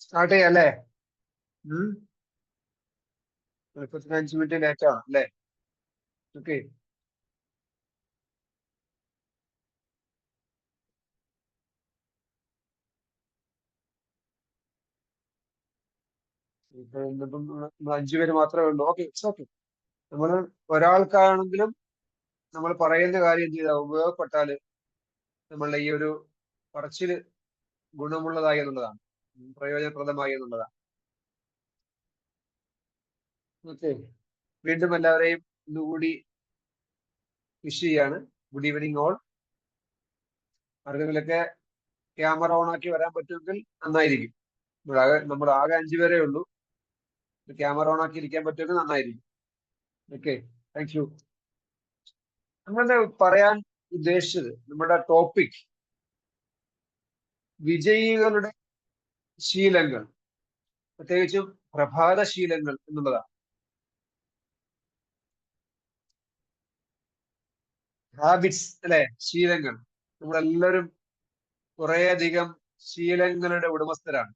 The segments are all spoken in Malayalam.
സ്റ്റാർട്ട് ചെയ്യാം അല്ലേ? 45 മിനിറ്റ് ലേറ്റ് ആണ് അല്ലേ? ഓക്കെ. ഇപ്പൊ ഇന്നിപ്പം 5 പേര് മാത്രമേ ഉള്ളൂ. Okay, it's okay. നമ്മൾ ഒരാൾക്കാണെങ്കിലും നമ്മൾ പറയുന്ന കാര്യം ചെയ്താൽ ഉപയോഗപ്പെട്ടാല് നമ്മളുടെ ഈ ഒരു പറച്ചില് ഗുണമുള്ളതായി എന്നുള്ളതാണ്, പ്രയോജനപ്രദമായി എന്നുള്ളതാണ്. ഓക്കെ, വീണ്ടും എല്ലാവരെയും ഇന്നുകൂടി വിഷ് ചെയ്യാണ്. Good evening all. ആർക്കെങ്കിലൊക്കെ ക്യാമറ ഓൺ ആക്കി വരാൻ പറ്റുമെങ്കിൽ നന്നായിരിക്കും. നമ്മൾ ആകെ 5 പേരേ ഉള്ളൂ. ക്യാമറ ഓൺ ആക്കി ഇരിക്കാൻ പറ്റുമെങ്കിൽ നന്നായിരിക്കും. Okay, thank U. നമ്മളുടെ പറയാൻ ഉദ്ദേശിച്ചത്, നമ്മുടെ ടോപ്പിക് വിജയികളുടെ ശീലങ്ങൾ, പ്രത്യേകിച്ചും പ്രഭാത ശീലങ്ങൾ എന്നുള്ളതാണ്. ഹാബിറ്റ്സ് അല്ലെ, ശീലങ്ങൾ. നമ്മളെല്ലാവരും കുറേയധികം ശീലങ്ങളുടെ ഉടമസ്ഥരാണ്.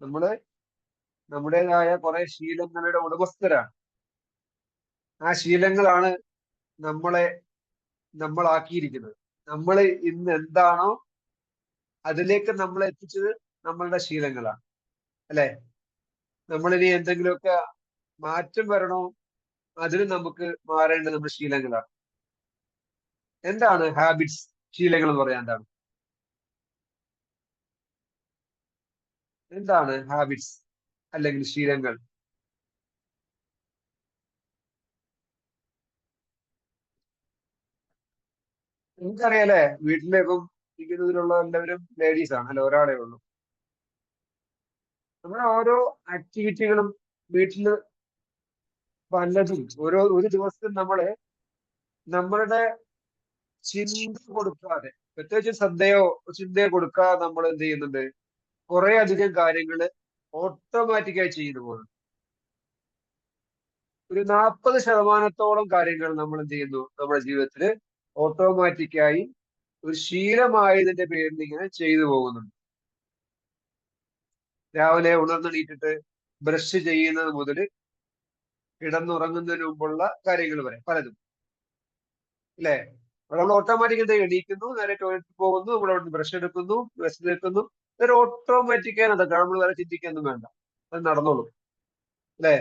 നമ്മള് നമ്മുടേതായ കുറെ ശീലങ്ങളുടെ ഉടമസ്ഥരാണ്. ആ ശീലങ്ങളാണ് നമ്മളെ നമ്മളാക്കിയിരിക്കുന്നത്. നമ്മൾ ഇന്ന് എന്താണോ അതിലേക്ക് നമ്മളെ എത്തിച്ചത് നമ്മളുടെ ശീലങ്ങളാണ് അല്ലെ? നമ്മളിനി എന്തെങ്കിലുമൊക്കെ മാറ്റം വരണോ, അതിന് നമുക്ക് മാറേണ്ടത് നമ്മുടെ ശീലങ്ങളാണ്. എന്താണ് ഹാബിറ്റ്സ്, ശീലങ്ങൾ എന്ന് പറയാൻ എന്താണ്? എന്താണ് ഹാബിറ്റ്സ് അല്ലെങ്കിൽ ശീലങ്ങൾ? നിങ്ങൾക്കറിയാലേ, വീട്ടിലേക്കും ഇരിക്കുന്നതിലുള്ള എല്ലാവരും ലേഡീസ് ആണ് അല്ലെ? ഒരാളെ ഉള്ളൂ. നമ്മുടെ ഓരോ ആക്ടിവിറ്റികളും വീട്ടില് പലതും ഒരു ദിവസത്തിൽ നമ്മളുടെ ചിന്ത കൊടുക്കാതെ, പ്രത്യേകിച്ച് ചിന്തയോ കൊടുക്കാതെ നമ്മൾ എന്ത് ചെയ്യുന്നുണ്ട്? കുറെ അധികം കാര്യങ്ങൾ ഓട്ടോമാറ്റിക്കായി ചെയ്തു പോകുന്നു. ഒരു 40% കാര്യങ്ങൾ നമ്മൾ എന്ത് ചെയ്യുന്നു? നമ്മുടെ ജീവിതത്തിൽ ഓട്ടോമാറ്റിക്കായി ഒരു ശീലമായതിന്റെ പേരിൽ ഇങ്ങനെ ചെയ്തു പോകുന്നുണ്ട്. രാവിലെ ഉണർന്നെണീറ്റിട്ട് ബ്രഷ് ചെയ്യുന്നത് മുതൽ കിടന്നുറങ്ങുന്നതിന് മുമ്പുള്ള കാര്യങ്ങൾ വരെ പലതും അല്ലെ? നമ്മൾ ഓട്ടോമാറ്റിക് എന്താ, എണീക്കുന്നു, നേരെ ടോയ്ലറ്റിൽ പോകുന്നു, നമ്മൾ അവിടെ ബ്രഷ് എടുക്കുന്നു, ബ്രഷ് എടുക്കുന്നു. ഇതൊരു ഓട്ടോമാറ്റിക്കായി നടക്കാം. നമ്മൾ വേറെ ചിന്തിക്കൊന്നും വേണ്ട, അത് നടന്നോളൂ അല്ലെ?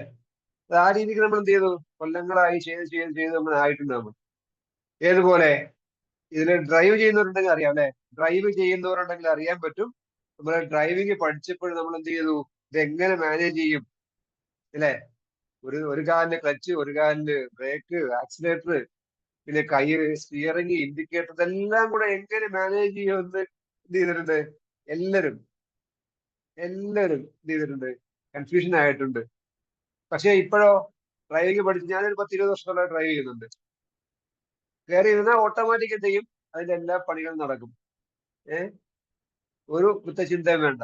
ആ രീതിക്ക് നമ്മൾ എന്ത് ചെയ്തു? കൊല്ലങ്ങളായി ചെയ്ത് ചെയ്ത് ചെയ്ത് നമ്മൾ ആയിട്ടുണ്ട് നമ്മൾ. ഏതുപോലെ ഇതിൽ ഡ്രൈവ് ചെയ്യുന്നവരുണ്ടെങ്കിൽ അറിയാം അല്ലെ? ഡ്രൈവ് ചെയ്യുന്നവരുണ്ടെങ്കിൽ അറിയാൻ പറ്റും. നമ്മൾ ഡ്രൈവിംഗ് പഠിച്ചപ്പോൾ നമ്മൾ എന്ത് ചെയ്തു? ഇതെങ്ങനെ മാനേജ് ചെയ്യും അല്ലെ? ഒരു കാലിന് ക്ലച്ച്, ഒരു കാലിന് ബ്രേക്ക്, ആക്സിലേറ്റർ, പിന്നെ കൈ, സ്റ്റിയറിംഗ്, ഇൻഡിക്കേറ്റർ, ഇതെല്ലാം കൂടെ എങ്ങനെ മാനേജ് ചെയ്യുമെന്ന് എന്ത് ചെയ്തിട്ടുണ്ട്? എല്ലാവരും എല്ലാവരും എന്ത് ചെയ്തിട്ടുണ്ട്? കൺഫ്യൂഷൻ ആയിട്ടുണ്ട്. പക്ഷെ ഇപ്പോഴോ, ഡ്രൈവിംഗ് പഠിച്ച് ഞാനൊരു 10-20 വർഷത്തോളം ഡ്രൈവ് ചെയ്യുന്നുണ്ട്. കയറി ഇരുന്നാൽ ഓട്ടോമാറ്റിക് എന്ത് ചെയ്യും? അതിന്റെ എല്ലാ പണികളും നടക്കും. ഏഹ് ഒരു ചിന്തയും വേണ്ട.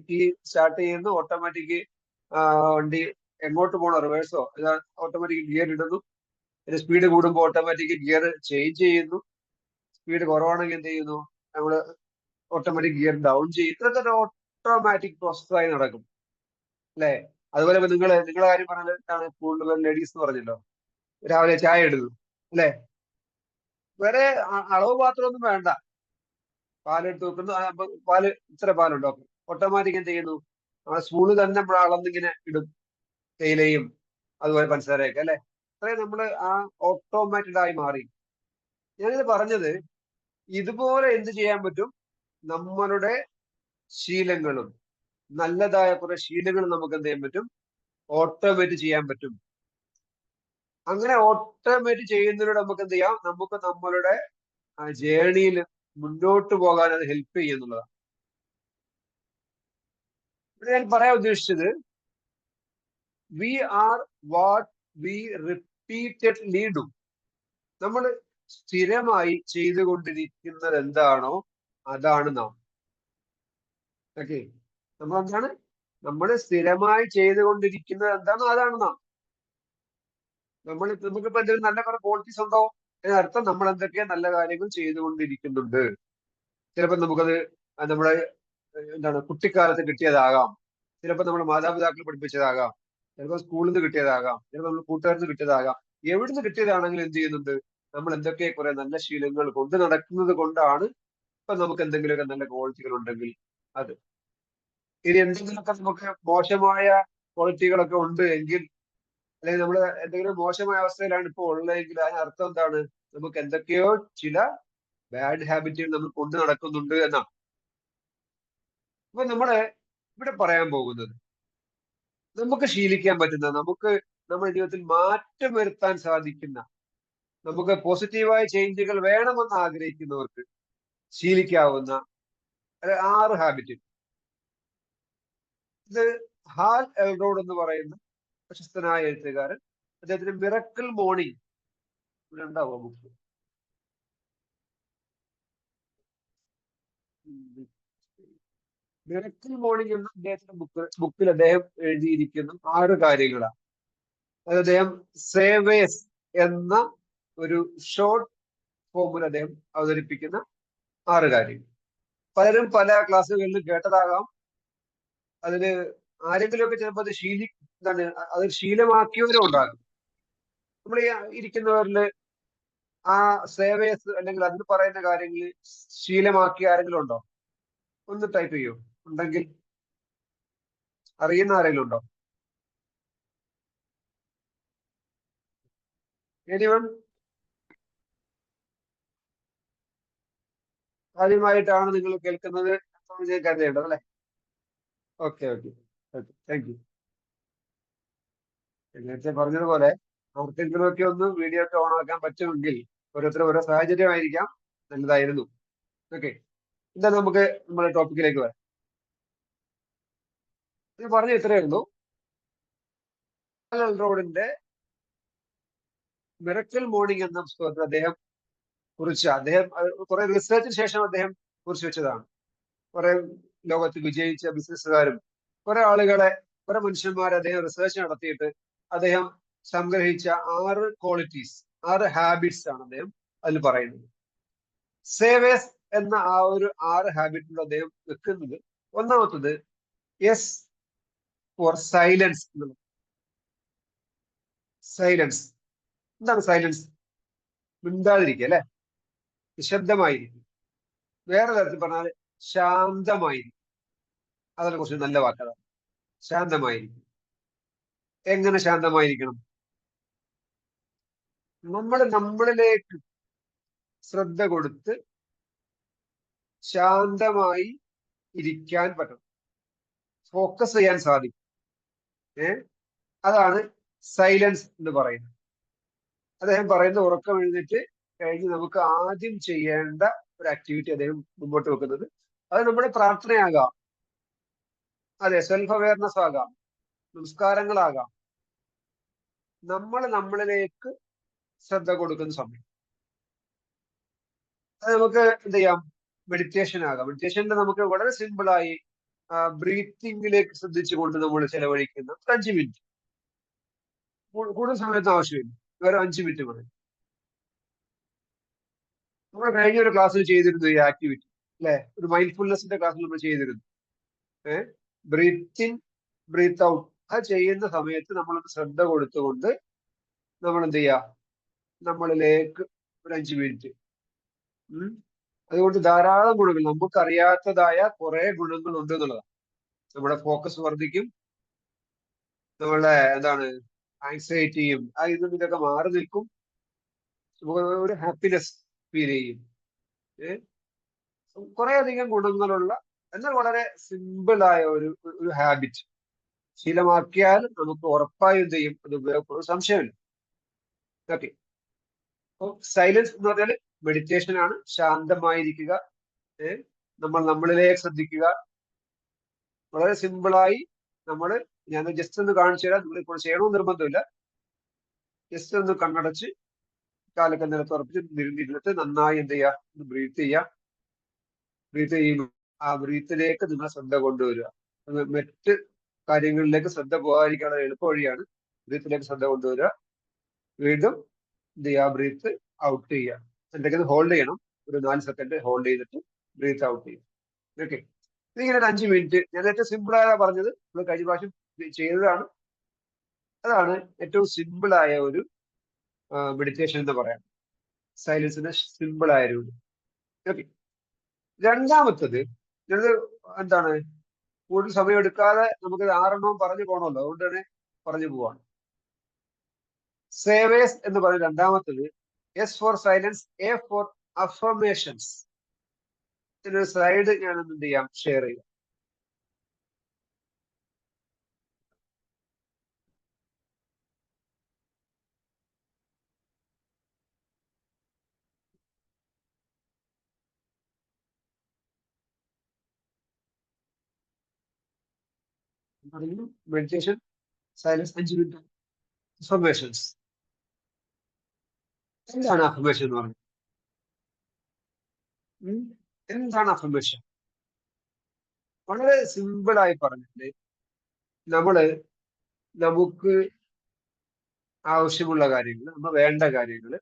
കീ സ്റ്റാർട്ട് ചെയ്യുന്നു, ഓട്ടോമാറ്റിക് വണ്ടി എങ്ങോട്ട് പോകണോ, റിവേഴ്സോ, ഓട്ടോമാറ്റിക് ഗിയർ ഇടുന്നു. പിന്നെ സ്പീഡ് കൂടുമ്പോൾ ഓട്ടോമാറ്റിക് ഗിയർ ചേഞ്ച് ചെയ്യുന്നു. സ്പീഡ് കുറവാണെങ്കിൽ എന്ത് ചെയ്യുന്നു? നമ്മള് ഓട്ടോമാറ്റിക് ഗിയർ ഡൗൺ ചെയ്യും. ഇതൊക്കെ ഒരു ഓട്ടോമാറ്റിക് പ്രോസസ്സായി നടക്കും അല്ലെ? അതുപോലെ നിങ്ങളെ കാര്യം പറഞ്ഞാൽ കൂടുതൽ ലേഡീസ് എന്ന് പറഞ്ഞല്ലോ, രാവിലെ ചായ ഇടുന്നു അല്ലെ? വേറെ അളവ് പാത്രമൊന്നും വേണ്ട. പാലെടുത്ത് വെക്കുന്നു, പാല് ഇത്ര പാലുണ്ടോ, ഓട്ടോമാറ്റിക് എന്ത് ചെയ്യുന്നു? നമ്മുടെ സ്പൂണ് തന്നെ നമ്മൾ അളന്നിങ്ങനെ ഇടും, തേയിലയും അതുപോലെ പഞ്ചസാരയൊക്കെ അല്ലെ? അത്രയും നമ്മൾ ആ ഓട്ടോമാറ്റഡ് ആയി മാറി. ഞാനിത് പറഞ്ഞത്, ഇതുപോലെ എന്ത് ചെയ്യാൻ പറ്റും? നമ്മളുടെ ശീലങ്ങളും, നല്ലതായ കുറെ ശീലങ്ങളും നമുക്ക് എന്ത് ചെയ്യാൻ പറ്റും? ഓട്ടോമേറ്റ് ചെയ്യാൻ പറ്റും. അങ്ങനെ ഓട്ടോമേറ്റ് ചെയ്യുന്നതിലൂടെ നമുക്ക് എന്ത് ചെയ്യാം? നമുക്ക് നമ്മളുടെ ജേണിയിൽ മുന്നോട്ട് പോകാൻ അത് ഹെൽപ്പ് ചെയ്യുന്നുള്ളതാണ്. ഇവിടെ ഞാൻ പറയാൻ ഉദ്ദേശിച്ചത്, we are what we repeatedly do. നമ്മൾ സ്ഥിരമായി ചെയ്തുകൊണ്ടിരിക്കുന്നത് എന്താണോ അതാണ് നാം. ഓക്കെ, നമ്മൾ എന്താണ്? നമ്മൾ സ്ഥിരമായി ചെയ്തുകൊണ്ടിരിക്കുന്നത് എന്താണോ അതാണ് നാം. നമുക്കിപ്പോ എന്തെങ്കിലും നല്ല കുറെ ക്വാളിറ്റീസ് ഉണ്ടോ അതിനർത്ഥം നമ്മൾ എന്തൊക്കെയാ നല്ല കാര്യങ്ങൾ ചെയ്തുകൊണ്ടിരിക്കുന്നുണ്ട്. ചിലപ്പോൾ നമുക്കത് നമ്മുടെ എന്താണ് കുട്ടിക്കാലത്ത് കിട്ടിയതാകാം, ചിലപ്പോൾ നമ്മുടെ മാതാപിതാക്കൾ പഠിപ്പിച്ചതാകാം, ചിലപ്പോൾ സ്കൂളിൽ നിന്ന് കിട്ടിയതാകാം, ചിലപ്പോൾ നമ്മൾ കൂട്ടുകാരിൽ നിന്ന് കിട്ടിയതാകാം. എവിടുന്ന് കിട്ടിയതാണെങ്കിലും എന്ത് ചെയ്യുന്നുണ്ട്, നമ്മൾ എന്തൊക്കെ കുറെ നല്ല ശീലങ്ങൾ കൊണ്ട് നടക്കുന്നത് കൊണ്ടാണ് ഇപ്പൊ നമുക്ക് എന്തെങ്കിലുമൊക്കെ നല്ല ക്വാളിറ്റികൾ ഉണ്ടെങ്കിൽ അത്. ഇനി എന്തെങ്കിലുമൊക്കെ നമുക്ക് മോശമായ ക്വാളിറ്റികളൊക്കെ ഉണ്ട് എങ്കിൽ, അല്ലെങ്കിൽ നമ്മൾ എന്തെങ്കിലും മോശമായ അവസ്ഥയിലാണ് ഇപ്പോൾ ഉള്ളതെങ്കിൽ അതിനർത്ഥം എന്താണ്, നമുക്ക് എന്തൊക്കെയോ ചില ബാഡ് ഹാബിറ്റുകൾ നമ്മൾ കൊണ്ടു നടക്കുന്നുണ്ട് എന്നാണ്. അപ്പൊ നമ്മള് ഇവിടെ പറയാൻ പോകുന്നത്, നമുക്ക് ശീലിക്കാൻ പറ്റുന്ന, നമുക്ക് നമ്മുടെ ജീവിതത്തിൽ മാറ്റം വരുത്താൻ സാധിക്കുന്ന, നമുക്ക് പോസിറ്റീവായ ചേഞ്ചുകൾ വേണമെന്ന് ആഗ്രഹിക്കുന്നവർക്ക് ശീലിക്കാവുന്ന 6 ഹാബിറ്റ്. ഇത് ഹാൽ എൽറോഡ് എന്ന് പറയുന്ന പ്രശസ്തനായ എഴുത്തുകാരൻ, അദ്ദേഹത്തിന് മിറക്കിൾ മോർണിംഗ്, ഇവിടെ ഉണ്ടാവുക ബുക്ക്, മിറക്കിൾ മോർണിംഗ് എന്ന അദ്ദേഹത്തിന്റെ ബുക്കിൽ അദ്ദേഹം എഴുതിയിരിക്കുന്ന 6 കാര്യങ്ങളാണ്. അത് അദ്ദേഹം സേവേസ് എന്ന ഒരു ഷോർട്ട് ഫോമിൽ അദ്ദേഹം അവതരിപ്പിക്കുന്ന 6 കാര്യങ്ങൾ. പലരും പല ക്ലാസ്സുകളിലും കേട്ടതാകാം. അതിന് ആരെങ്കിലുമൊക്കെ ചിലപ്പോൾ അത് എന്താണ്, അത് ശീലമാക്കിയവരും ഉണ്ടാകും. നമ്മൾ ഈ ഇരിക്കുന്നവരിൽ ആ സേവേസ് അല്ലെങ്കിൽ അതിന് പറയുന്ന കാര്യങ്ങൾ ശീലമാക്കിയ ആരെങ്കിലും ഉണ്ടോ? ഒന്ന് ടൈപ്പ് ചെയ്യൂ, ഉണ്ടെങ്കിൽ. അറിയുന്ന ആരെങ്കിലും ഉണ്ടോ? എനിവൺ? ആദ്യമായിട്ടാണ് നിങ്ങൾ കേൾക്കുന്നത് എന്ന് ഞാൻ കരുതേണ്ടത് അല്ലെ? Okay okay okay, thank U. നേരത്തെ പറഞ്ഞതുപോലെ ആർക്കെങ്കിലുമൊക്കെ ഒന്ന് വീഡിയോ ഒക്കെ ഓൺ ആക്കാൻ പറ്റുമെങ്കിൽ, ഓരോരുത്തരും ഓരോ സാഹചര്യമായിരിക്കാം, നല്ലതായിരുന്നു. ഓക്കെ, എന്താ നമുക്ക് നമ്മുടെ ടോപ്പിക്കിലേക്ക് വരാം. ഞാൻ പറഞ്ഞ ഇത്രയേ ഉള്ളൂ. റോഡിന്റെ മിറക്കിൾ മോർണിംഗ് എന്ന പുസ്തകത്തിൽ അദ്ദേഹം കുറെ റിസർച്ചിന് ശേഷം അദ്ദേഹം കുറിച്ച് വെച്ചതാണ്. കുറെ ലോകത്ത് വിജയിച്ച ബിസിനസ്സുകാരും കുറെ ആളുകളെ, കുറെ മനുഷ്യന്മാരെ അദ്ദേഹം റിസർച്ച് നടത്തിയിട്ട് അദ്ദേഹം സംഗ്രഹിച്ച 6 ക്വാളിറ്റീസ്, 6 ഹാബിറ്റ്സ് ആണ് അദ്ദേഹം അതിൽ പറയുന്നത്. സേവേസ് എന്ന ആ ഒരു 6 ഹാബിറ്റിൽ അദ്ദേഹം വെക്കുന്നത്, ഒന്നാമത്തത് എസ് ഫോർ സൈലൻസ് എന്നുള്ളത്. സൈലൻസ് എന്താണ്? സൈലൻസ് മിണ്ടാതിരിക്കുക അല്ലെ, നിശബ്ദമായിരിക്കും. വേറെ തരത്തിൽ പറഞ്ഞാൽ ശാന്തമായിരിക്കും. അതിനെ കുറിച്ച് നല്ല വാക്കതാണ്, ശാന്തമായിരിക്കും. എങ്ങനെ ശാന്തമായിരിക്കണം? നമ്മളിലേക്ക് ശ്രദ്ധ കൊടുത്ത് ശാന്തമായി ഇരിക്കാൻ പറ്റണം, ഫോക്കസ് ചെയ്യാൻ സാധിക്കും. അതാണ് സൈലൻസ് എന്ന് പറയുന്നത്. അദ്ദേഹം പറയുന്ന ഉറക്കം എഴുന്നേറ്റ് കഴിഞ്ഞ് നമുക്ക് ആദ്യം ചെയ്യേണ്ട ഒരു ആക്ടിവിറ്റി അദ്ദേഹം മുമ്പോട്ട് വെക്കുന്നത്, അത് നമ്മുടെ പ്രാർത്ഥനയാകാം, അതെ, സെൽഫ് അവയർനെസ് ആകാം, നമസ്കാരങ്ങളാകാം. നമ്മളിലേക്ക് ശ്രദ്ധ കൊടുക്കുന്ന സമയം അത് നമുക്ക് എന്ത് ചെയ്യാം, മെഡിറ്റേഷൻ ആകാം. മെഡിറ്റേഷനിൽ നമുക്ക് വളരെ സിമ്പിളായി ബ്രീത്തിങ്ങിലേക്ക് ശ്രദ്ധിച്ചുകൊണ്ട് നമ്മൾ ചെലവഴിക്കുന്ന 5 മിനിറ്റ്, കൂടുതൽ സമയത്ത് ആവശ്യമില്ല, വേറെ 5 മിനിറ്റ് മതി. നമ്മൾ കഴിഞ്ഞ ഒരു ക്ലാസ്സിൽ ചെയ്തിരുന്നു ഈ ആക്ടിവിറ്റി അല്ലെ, ഒരു മൈൻഡ്ഫുൾനെസിന്റെ ക്ലാസ്സിൽ നമ്മൾ ചെയ്തിരുന്നു. Breathe in breathe out. അത് ചെയ്യുന്ന സമയത്ത് നമ്മളൊന്ന് ശ്രദ്ധ കൊടുത്തുകൊണ്ട് നമ്മൾ എന്ത് ചെയ്യുക, നമ്മളിലേക്ക് ഒരു 5 മിനിറ്റ്. അതുകൊണ്ട് ധാരാളം ഗുണങ്ങൾ, നമുക്കറിയാത്തതായ കുറെ ഗുണങ്ങൾ ഉണ്ട് എന്നുള്ളതാണ്. നമ്മുടെ ഫോക്കസ് വർദ്ധിക്കും, നമ്മളുടെ എന്താണ് ആങ്സൈറ്റിയും ഇതും ഇതൊക്കെ മാറി നിൽക്കും, ഒരു ഹാപ്പിനെസ് ഫീൽ ചെയ്യും. കുറെ അധികം ഗുണങ്ങളുള്ള, എന്നാൽ വളരെ സിമ്പിളായ ഒരു ഹാബിറ്റ് ശീലമാക്കിയാൽ നമുക്ക് ഉറപ്പായും എന്ത് ചെയ്യും, അത് ഉപയോഗപ്പെടും, സംശയമില്ല. ഓക്കെ, അപ്പൊ സൈലൻസ് എന്ന് പറഞ്ഞാൽ മെഡിറ്റേഷൻ ആണ്. ശാന്തമായിരിക്കുക, നമ്മളിലേക്ക് ശ്രദ്ധിക്കുക. വളരെ സിമ്പിളായി ഞാൻ ജസ്റ്റ് ഒന്ന് കാണിച്ചു തരാം, നിങ്ങൾ ഇപ്പോൾ ചെയ്യണമെന്ന് നിർബന്ധമില്ല. ജസ്റ്റ് ഒന്ന് കണ്ണടച്ച് കാലൊക്കെ നിലത്ത് ഉറപ്പിച്ച് ഇരുന്നിട്ട് നന്നായി എന്ത് ചെയ്യുക, ഒന്ന് ബ്രീത്ത് ചെയ്യുക. ബ്രീത്ത് ചെയ്യുമ്പോൾ ആ ബ്രീത്തിലേക്ക് നിങ്ങൾ ശ്രദ്ധ കൊണ്ടുവരിക. മറ്റ് കാര്യങ്ങളിലേക്ക് ശ്രദ്ധ പോകാതിരിക്കാനുള്ള എളുപ്പ വഴിയാണ് ബ്രീത്തിലേക്ക് ശ്രദ്ധ കൊണ്ടുവരിക. വീണ്ടും എന്ത് ചെയ്യുക, ബ്രീത്ത് ഔട്ട് ചെയ്യുക. എന്തെങ്കിലും ഹോൾഡ് ചെയ്യണം, ഒരു 4 സെക്കൻഡ് ഹോൾഡ് ചെയ്തിട്ട് ബ്രീത്ത് ഔട്ട് ചെയ്യും. ഓക്കെ, ഇതിങ്ങനെ ഒരു 5 മിനിറ്റ്. ഞാൻ ഏറ്റവും സിമ്പിൾ ആയ പറഞ്ഞത്, നമ്മൾ കഴിഞ്ഞ പ്രാവശ്യം ചെയ്തതാണ്. അതാണ് ഏറ്റവും സിമ്പിൾ ആയ ഒരു മെഡിറ്റേഷൻ എന്ന് പറയാം, സൈലൻസിന്റെ സിമ്പിൾ ആയ ഒരു. ഓക്കെ, രണ്ടാമത്തത് ഇത് എന്താണ്, കൂടുതൽ സമയം എടുക്കാതെ നമുക്ക് 6 പറഞ്ഞു പോകണമല്ലോ, അതുകൊണ്ട് തന്നെ പറഞ്ഞു പോവാണ്. സേവേസ് എന്ന് പറയുന്ന രണ്ടാമത്തത്, S for silence, A for affirmations. ഇതിനൊരു സ്ലൈഡ് ഞാൻ എന്ത് ചെയ്യാം, ഷെയർ ചെയ്യാം. Meditation, silence, 5 minute, affirmations. എന്താണ് അഫർമേഷൻ എന്ന് പറഞ്ഞത്? എന്താണ് അഫർമേഷൻ? വളരെ സിമ്പിൾ ആയി പറഞ്ഞിട്ട്, നമ്മള് നമുക്ക് ആവശ്യമുള്ള കാര്യങ്ങൾ, നമ്മൾ വേണ്ട കാര്യങ്ങൾ,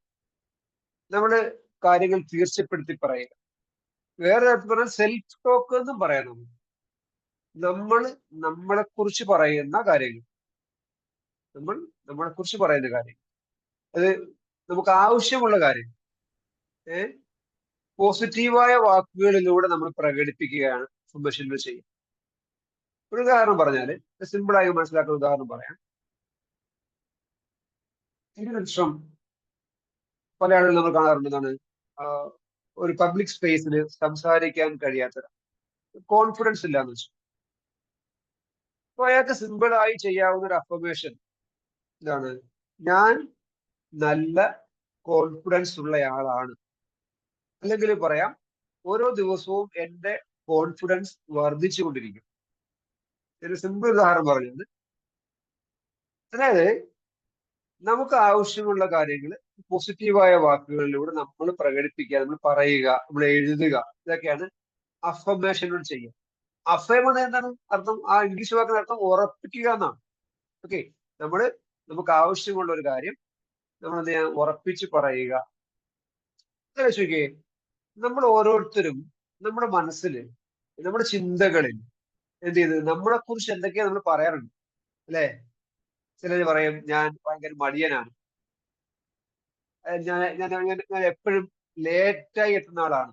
നമ്മള് കാര്യങ്ങൾ തീർച്ചപ്പെടുത്തി പറയുക. വേറെ പറഞ്ഞാൽ സെൽഫ് ടോക്ക് എന്നും പറയാം. നമ്മൾ നമ്മളെ കുറിച്ച് പറയുന്ന കാര്യങ്ങൾ, നമ്മൾ നമ്മളെ കുറിച്ച് പറയുന്ന കാര്യം, അത് നമുക്ക് ആവശ്യമുള്ള കാര്യം പോസിറ്റീവായ വാക്കുകളിലൂടെ നമ്മൾ പ്രകടിപ്പിക്കുകയാണ് അഫർമേഷനിൽ ചെയ്യുന്നത്. ഒരു ഉദാഹരണം പറഞ്ഞാല്, സിമ്പിൾ ആയി മനസ്സിലാക്കുന്ന ഉദാഹരണം പറയാം. ഇതിനു ശേഷം പല ആളുകളും നമ്മൾ കാണാറുണ്ടെന്നാണ്, ഒരു പബ്ലിക് സ്പേസിൽ സംസാരിക്കാൻ കഴിയാത്ത, കോൺഫിഡൻസ് ഇല്ലാന്ന് വെച്ചു. അപ്പൊ അയാൾക്ക് സിമ്പിൾ ആയി ചെയ്യാവുന്ന ഒരു അഫർമേഷൻ ഇതാണ്: ഞാൻ നല്ല കോൺഫിഡൻസ് ഉള്ളയാളാണ്. അല്ലെങ്കിൽ പറയാം, ഓരോ ദിവസവും എന്റെ കോൺഫിഡൻസ് വർദ്ധിച്ചുകൊണ്ടിരിക്കും. ഒരു സിമ്പിൾ ഉദാഹരണം പറഞ്ഞത്, അതായത് നമുക്ക് ആവശ്യമുള്ള കാര്യങ്ങൾ പോസിറ്റീവായ വാക്കുകളിലൂടെ നമ്മൾ പ്രകടിപ്പിക്കുക, നമ്മൾ പറയുക, നമ്മൾ എഴുതുക. ഇതൊക്കെയാണ് അഫർമേഷനോട് ചെയ്യുക. അഫേം എന്ന് എന്താണ് അർത്ഥം? ആ ഇംഗ്ലീഷ് വാക്കിന് അർത്ഥം ഉറപ്പിക്കുക എന്നാണ്. ഓക്കെ, നമുക്ക് ആവശ്യമുള്ള ഒരു കാര്യം നമ്മൾ എന്ത് ചെയ്യാൻ, ഉറപ്പിച്ച് പറയുക. ചോദിക്കേ, നമ്മൾ ഓരോരുത്തരും നമ്മുടെ മനസ്സിൽ, നമ്മുടെ ചിന്തകളിൽ എന്ത് ചെയ്ത് നമ്മളെ കുറിച്ച് എന്തൊക്കെയാ നമ്മൾ പറയാറുണ്ട്, അല്ലെ? ചിലർ പറയും, ഞാൻ ഭയങ്കര മടിയനാണ്, ഞാൻ ഞാൻ ഞാൻ ഞാൻ എപ്പോഴും ലേറ്റായി എത്തുന്ന ആളാണ്,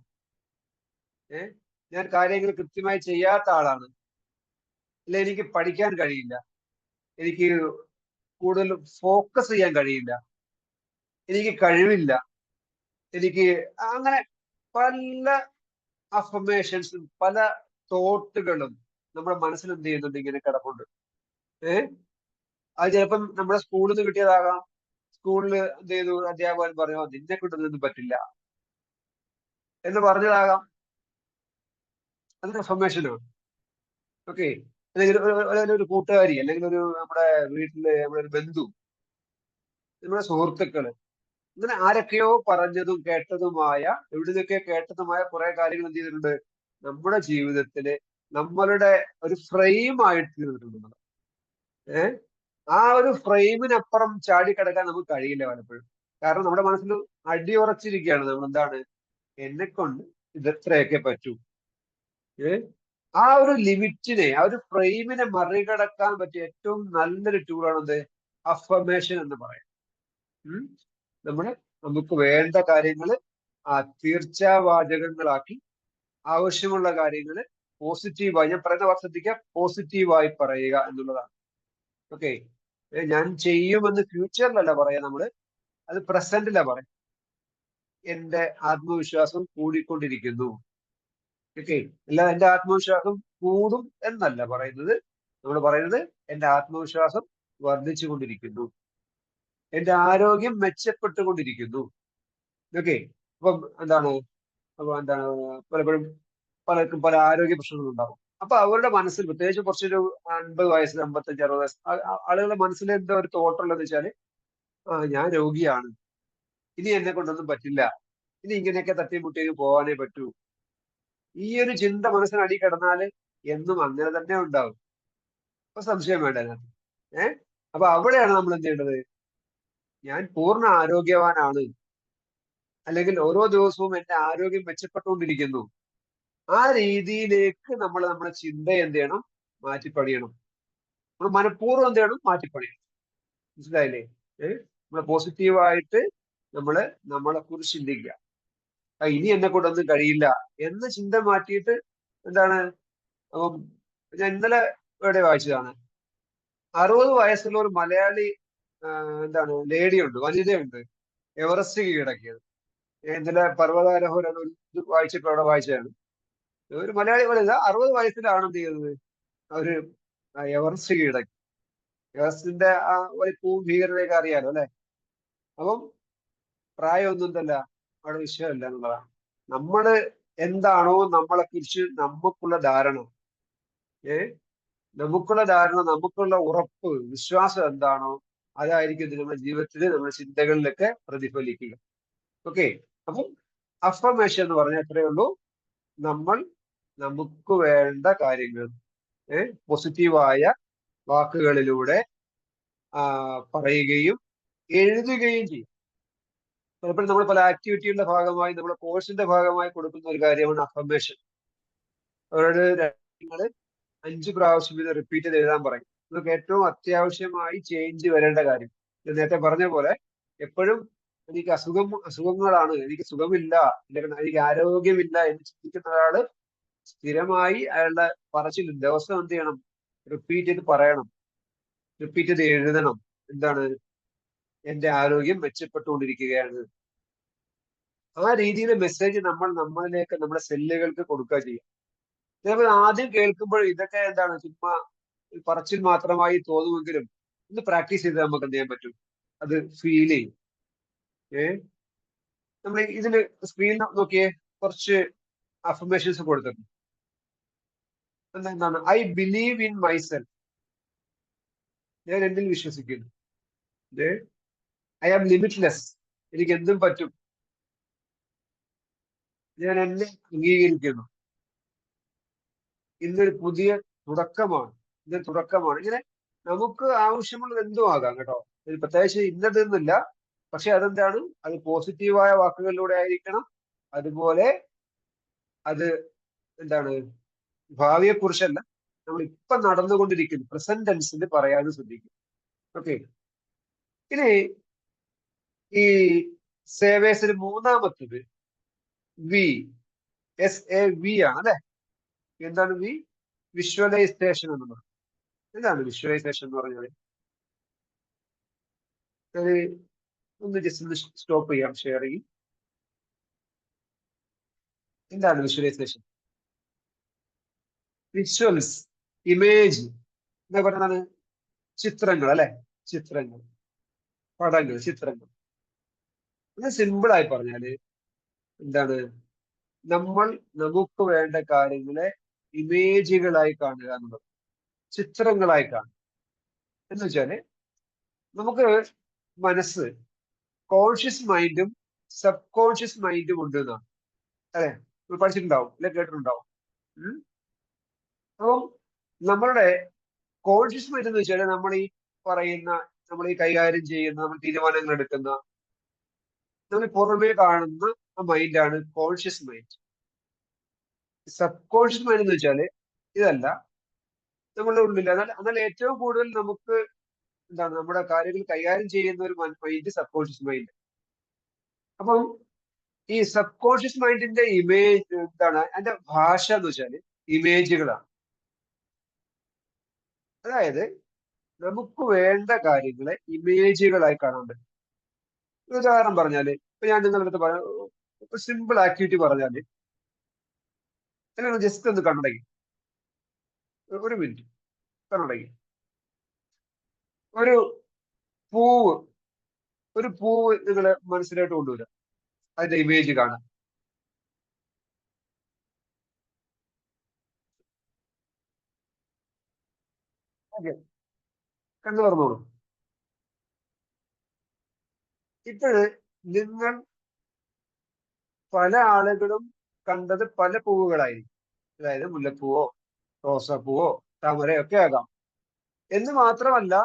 ഞാൻ കാര്യങ്ങൾ കൃത്യമായി ചെയ്യാത്ത ആളാണ്, അല്ലെ എനിക്ക് പഠിക്കാൻ കഴിയില്ല, എനിക്ക് കൂടുതൽ ഫോക്കസ് ചെയ്യാൻ കഴിയില്ല, എനിക്ക് കഴിവില്ല, എനിക്ക് അങ്ങനെ പല അഫർമേഷൻസും പല തോട്ടുകളും നമ്മുടെ മനസ്സിൽ എന്ത് ചെയ്യുന്നുണ്ട്, ഇങ്ങനെ കിടപ്പുണ്ട്. അത് ചിലപ്പം നമ്മുടെ സ്കൂളിൽ നിന്ന് കിട്ടിയതാകാം. സ്കൂളിൽ എന്ത് ചെയ്തു, അധ്യാപകൻ പറയുമോ, നിന്നെ കൊണ്ടൊന്നും പറ്റില്ല എന്ന് പറഞ്ഞതാകാം. അതൊരു അഫർമേഷനാണ്. ഓക്കെ, അല്ലെങ്കിൽ ഒരു കൂട്ടുകാരി, അല്ലെങ്കിൽ നമ്മുടെ വീട്ടില് നമ്മുടെ ഒരു ബന്ധു, നമ്മുടെ സുഹൃത്തുക്കള്, ഇങ്ങനെ ആരൊക്കെയോ പറഞ്ഞതും കേട്ടതുമായ, എവിടുന്നൊക്കെ കേട്ടതുമായ കുറെ കാര്യങ്ങൾ എന്ത് ചെയ്തിട്ടുണ്ട്, നമ്മുടെ ജീവിതത്തില് നമ്മളുടെ ഒരു ഫ്രെയിം ആയിട്ട് തീർന്നിട്ടുണ്ട്. ഏഹ് ആ ഒരു ഫ്രെയിമിനപ്പുറം ചാടിക്കിടക്കാൻ നമുക്ക് കഴിയില്ല പലപ്പോഴും. കാരണം നമ്മുടെ മനസ്സിൽ അടിയുറച്ചിരിക്കുകയാണ്, നമ്മൾ എന്താണ്, എന്നെ കൊണ്ട് ഇതെത്രയൊക്കെ പറ്റൂ. ആ ഒരു ലിമിറ്റിനെ, ആ ഒരു ഫ്രെയിമിനെ മറികടക്കാൻ പറ്റിയ ഏറ്റവും നല്ലൊരു ടൂളാണത് അഫർമേഷൻ എന്ന് പറയാം. നമ്മള് നമുക്ക് വേണ്ട കാര്യങ്ങൾ തീർച്ചാവാചകങ്ങളാക്കി, ആവശ്യമുള്ള കാര്യങ്ങൾ പോസിറ്റീവായി, ഞാൻ പറയുന്ന വാക്ക് ശ്രദ്ധിക്കുക, പോസിറ്റീവായി പറയുക എന്നുള്ളതാണ്. ഓക്കെ, ഞാൻ ചെയ്യുമെന്ന് ഫ്യൂച്ചറിലല്ല പറയാ, നമ്മള് അത് പ്രസന്റിലാ പറയാം. എന്റെ ആത്മവിശ്വാസം കൂടിക്കൊണ്ടിരിക്കുന്നു. ഓക്കെ, അല്ല എന്റെ ആത്മവിശ്വാസം കൂടും എന്നല്ല പറയുന്നത്. നമ്മൾ പറയുന്നത് എന്റെ ആത്മവിശ്വാസം വർദ്ധിച്ചു കൊണ്ടിരിക്കുന്നു, എന്റെ ആരോഗ്യം മെച്ചപ്പെട്ടുകൊണ്ടിരിക്കുന്നു. ഓക്കെ, അപ്പം എന്താണ്, പലപ്പോഴും പലർക്കും പല ആരോഗ്യ പ്രശ്നങ്ങളും ഉണ്ടാവും. അപ്പൊ അവരുടെ മനസ്സിൽ, പ്രത്യേകിച്ച് കുറച്ചൊരു 50 വയസ്സ്, 55, 60 വയസ്സ് ആളുകളുടെ മനസ്സിൽ എന്താ ഒരു തോട്ടുള്ളതെന്ന് വെച്ചാല്, ഞാൻ രോഗിയാണ്, ഇനി എന്നെ കൊണ്ടൊന്നും പറ്റില്ല, ഇനി ഇങ്ങനെയൊക്കെ തട്ടിമുട്ടി പോകാനേ പറ്റൂ. ഈ ഒരു ചിന്ത മനസ്സിനടി കിടന്നാല് എന്നും അങ്ങനെ തന്നെ ഉണ്ടാവും. അപ്പൊ സംശയം വേണ്ട അതിനകത്ത്. അപ്പൊ അവിടെയാണ് നമ്മൾ എന്ത് ചെയ്യേണ്ടത്, ഞാൻ പൂർണ്ണ ആരോഗ്യവാനാണ്, അല്ലെങ്കിൽ ഓരോ ദിവസവും എന്റെ ആരോഗ്യം മെച്ചപ്പെട്ടുകൊണ്ടിരിക്കുന്നു. ആ രീതിയിലേക്ക് നമ്മൾ നമ്മുടെ ചിന്ത എന്ത് ചെയ്യണം? മാറ്റിപ്പണിയണം. നമ്മൾ മനഃപൂർവ്വം എന്ത് ചെയ്യണം? മാറ്റിപ്പണിയണം. മനസ്സിലായില്ലേ? നമ്മള് പോസിറ്റീവായിട്ട് നമ്മള് നമ്മളെ കുറിച്ച് ചിന്തിക്കുക. ഇനി എന്നെ കൊണ്ടൊന്നും കഴിയില്ല എന്ന ചിന്ത മാറ്റിയിട്ട് എന്താണ്, ഉം, ഞാൻ ഇന്നലെ ഇവിടെ വായിച്ചതാണ്. 60 വയസ്സുള്ള ഒരു മലയാളി എന്താണ് ലേഡിയുണ്ട്, വനിതയുണ്ട്, എവറസ്റ്റ് കീഴടക്കിയത്. ഇന്നലെ പർവ്വതാരോഹണം ഒരു ഇത് വായിച്ചപ്പോ അവിടെ വായിച്ചതാണ്. ഒരു മലയാളി വനിത 60 വയസ്സിലാണ് എന്ത് ചെയ്തത്? അവര് എവറസ്റ്റ് കീഴടക്കി. എവറസ്റ്റിന്റെ ആ വലിപ്പവും ഭീകരതയൊക്കെ അറിയാലോ അല്ലെ? അപ്പം പ്രായമൊന്നും എന്തല്ല അവിടെ വിഷയമല്ല എന്നുള്ളതാണ്. നമ്മള് എന്താണോ നമ്മളെ കുറിച്ച് നമുക്കുള്ള ധാരണ, ഏഹ് നമുക്കുള്ള ധാരണ, നമുക്കുള്ള ഉറപ്പ്, വിശ്വാസം എന്താണോ അതായിരിക്കും ഇത് നമ്മുടെ ജീവിതത്തിൽ, നമ്മുടെ ചിന്തകളിലൊക്കെ പ്രതിഫലിക്കുക. ഓക്കെ. അപ്പം അഫർമേഷൻ എന്ന് പറഞ്ഞാൽ എത്രയേ ഉള്ളൂ? നമ്മൾ നമുക്ക് വേണ്ട കാര്യങ്ങൾ പോസിറ്റീവായ വാക്കുകളിലൂടെ പറയുകയും എഴുതുകയും ചെയ്യും. പലപ്പോഴും നമ്മൾ പല ആക്ടിവിറ്റികളുടെ ഭാഗമായി, നമ്മുടെ കോഴ്സിന്റെ ഭാഗമായി കൊടുക്കുന്ന ഒരു കാര്യമാണ് അഫർമേഷൻ. അവരോട് നിങ്ങൾ 5 പ്രാവശ്യം ഇത് റിപ്പീറ്റ് ചെയ്ത് എഴുതാൻ പറയും. ഇതൊക്കെ ഏറ്റവും അത്യാവശ്യമായി ചേഞ്ച് വരേണ്ട കാര്യം. ഞാൻ നേരത്തെ പറഞ്ഞ പോലെ എപ്പോഴും എനിക്ക് അസുഖങ്ങളാണ്, എനിക്ക് സുഖമില്ല, എനിക്ക് ആരോഗ്യമില്ല എന്ന് ചിന്തിക്കുന്ന ഒരാള് സ്ഥിരമായി അയാളുടെ പറച്ചിൽ ദിവസം എന്ത് ചെയ്യണം? റിപ്പീറ്റ് ചെയ്ത് പറയണം, റിപ്പീറ്റ് ചെയ്ത് എഴുതണം. എന്താണ്? എന്റെ ആരോഗ്യം മെച്ചപ്പെട്ടുകൊണ്ടിരിക്കുകയാണ്. ആ രീതിയിലെ മെസ്സേജ് നമ്മൾ നമ്മളിലേക്ക്, നമ്മുടെ സെല്ലുകൾക്ക് കൊടുക്കുക ചെയ്യും. നമ്മൾ ആദ്യം കേൾക്കുമ്പോൾ ഇതൊക്കെ എന്താണ്, ചുമ്മാ പറച്ചിൽ മാത്രമായി തോന്നുമെങ്കിലും ഒന്ന് പ്രാക്ടീസ് ചെയ്ത് നമുക്ക് എന്ത് ചെയ്യാൻ പറ്റും? അത് ഫീൽ ചെയ്യും. ഏഹ് നമ്മൾ ഇതിന് സ്ക്രീൻ നോക്കിയേ, കുറച്ച് അഫർമേഷൻസ് കൊടുത്തിട്ടുണ്ട്. എന്താണ്? I believe in myself. ഞാൻ എന്നിൽ വിശ്വസിക്കുന്നു. I am limitless. എനിക്ക് എന്തും പറ്റും. ഞാൻ എന്നെ അംഗീകരിക്കുന്നു. ഇന്നൊരു പുതിയ തുടക്കമാണ്. ഇന്നൊരു തുടക്കമാണ്. ഇങ്ങനെ നമുക്ക് ആവശ്യമുള്ളത് എന്തും ആകാം കേട്ടോ. പ്രത്യേകിച്ച് ഇന്നതെന്നില്ല. പക്ഷെ അതെന്താണ്? അത് പോസിറ്റീവായ വാക്കുകളിലൂടെ ആയിരിക്കണം. അതുപോലെ അത് എന്താണ്, ഭാവിയെ കുറിച്ചല്ല, നമ്മൾ ഇപ്പൊ നടന്നുകൊണ്ടിരിക്കുന്നു പ്രസന്റ് ടെൻസിൽ പറയാതെ ശ്രദ്ധിക്കും. ഓക്കെ. ഇനി ഈ സേവേഴ്സിന് മൂന്നാമത്തത് വി, SAV ആണ് അല്ലെ? എന്താണ് വി? വിഷ്വലൈസേഷൻ എന്ന് പറയുന്നത്. എന്താണ് വിഷ്വലൈസേഷൻ എന്ന് പറഞ്ഞാൽ? ഒന്ന് ജസ്റ്റ് ഒന്ന് സ്റ്റോപ്പ് ചെയ്യാം ഷെയറിങ്. എന്താണ് വിഷ്വലൈസേഷൻ? വിഷ്വൽസ്, ഇമേജ് എന്താ പറയുന്നത്? ചിത്രങ്ങൾ അല്ലെ? ചിത്രങ്ങൾ, പടങ്ങൾ, ചിത്രങ്ങൾ. ഇത് സിമ്പിൾ ആയി പറഞ്ഞാല് എന്താണ്? നമ്മൾ നമുക്ക് വേണ്ട കാര്യങ്ങളെ ഇമേജുകളായി കാണുക എന്നുള്ളത്, ചിത്രങ്ങളായി കാണുക. എന്ന് വെച്ചാല് നമുക്ക് മനസ്സ്, കോൺഷ്യസ് മൈൻഡും സബ് കോൺഷ്യസ് മൈൻഡും ഉണ്ട് എന്നാണ്. അല്ലെ? നിങ്ങൾ പഠിച്ചിട്ടുണ്ടാവും അല്ലെ? കേട്ടിട്ടുണ്ടാവും. അപ്പം നമ്മളുടെ കോൺഷ്യസ് മൈൻഡ് എന്ന് വെച്ചാൽ നമ്മൾ ഈ പറയുന്ന, നമ്മൾ ഈ കൈകാര്യം ചെയ്യുന്ന, നമ്മൾ തീരുമാനങ്ങൾ എടുക്കുന്ന, നമ്മൾ പുറമേ കാണുന്ന ആ മൈൻഡാണ് conscious mind. Subconscious mind എന്ന് വെച്ചാല് ഇതല്ല, നമ്മളുടെ ഉള്ളിൽ. എന്നാൽ ഏറ്റവും കൂടുതൽ നമുക്ക് എന്താണ്, നമ്മുടെ കാര്യങ്ങൾ കൈകാര്യം ചെയ്യുന്ന ഒരു മൈൻഡ് സബ് കോൺഷ്യസ് മൈൻഡ്. അപ്പം ഈ സബ് കോൺഷ്യസ് മൈൻഡിന്റെ ഇമേജ് എന്താണ്? അതിന്റെ ഭാഷ എന്ന് വെച്ചാൽ ഇമേജുകളാണ്. അതായത് നമുക്ക് വേണ്ട കാര്യങ്ങളെ ഇമേജുകളായി കാണാൻ പറ്റും. ഒരു ഉദാഹരണം പറഞ്ഞാല്, ഇപ്പൊ ഞാൻ നിങ്ങളുടെ അടുത്ത് പറയാം, സിമ്പിൾ ആക്ടിവിറ്റി പറഞ്ഞാല്, അല്ലെങ്കിൽ ജസ്റ്റ് ഒന്ന് കണ്ണടയ്ക്കും. ഒരു മിനിറ്റ് കണ്ണടയ്ക്കും. ഒരു പൂവ്, ഒരു പൂവ് നിങ്ങളെ മനസ്സിലായിട്ട് കൊണ്ടുവരാം, അതിന്റെ ഇമേജ് കാണാം. ഓക്കെ, കണ്ണു തുറന്നോളൂ. ഇപ്പോഴ് നിങ്ങൾ പല ആളുകളും കണ്ടത് പല പൂവുകളായിരിക്കും. അതായത് മുല്ലപ്പൂവോ റോസാപ്പൂവോ താമരയോ ഒക്കെ ആകാം. എന്ന് മാത്രമല്ല,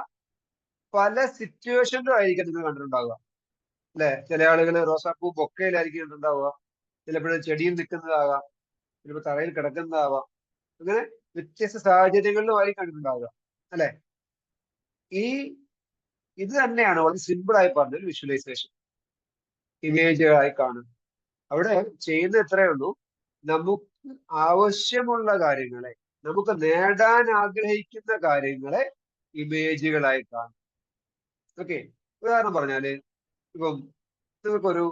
പല സിറ്റുവേഷനിലും ആയിരിക്കും നിങ്ങൾ കണ്ടിട്ടുണ്ടാവുക അല്ലെ. ചില ആളുകൾ റോസാപ്പൂ ബൊക്കയിലായിരിക്കും കണ്ടിട്ടുണ്ടാവുക, ചിലപ്പോഴും ചെടിയിൽ നിൽക്കുന്നതാകാം, ചിലപ്പോൾ തറയിൽ കിടക്കുന്നതാവാം. അങ്ങനെ വ്യത്യസ്ത സാഹചര്യങ്ങളിലും ആയിരിക്കും കണ്ടിട്ടുണ്ടാവുക അല്ലെ. ഈ ഇത് തന്നെയാണ് വളരെ സിമ്പിൾ ആയി പറഞ്ഞൊരു വിഷ്വലൈസേഷൻ, ഇമേജുകളായി കാണും. അവിടെ ചെയ്യുന്നത് എത്രയേ ഉള്ളൂ, നമുക്ക് ആവശ്യമുള്ള കാര്യങ്ങളെ, നമുക്ക് നേടാൻ ആഗ്രഹിക്കുന്ന കാര്യങ്ങളെ ഇമേജുകളായി കാണും. ഓക്കെ, ഉദാഹരണം പറഞ്ഞാല് ഇപ്പം നിങ്ങൾക്കൊരു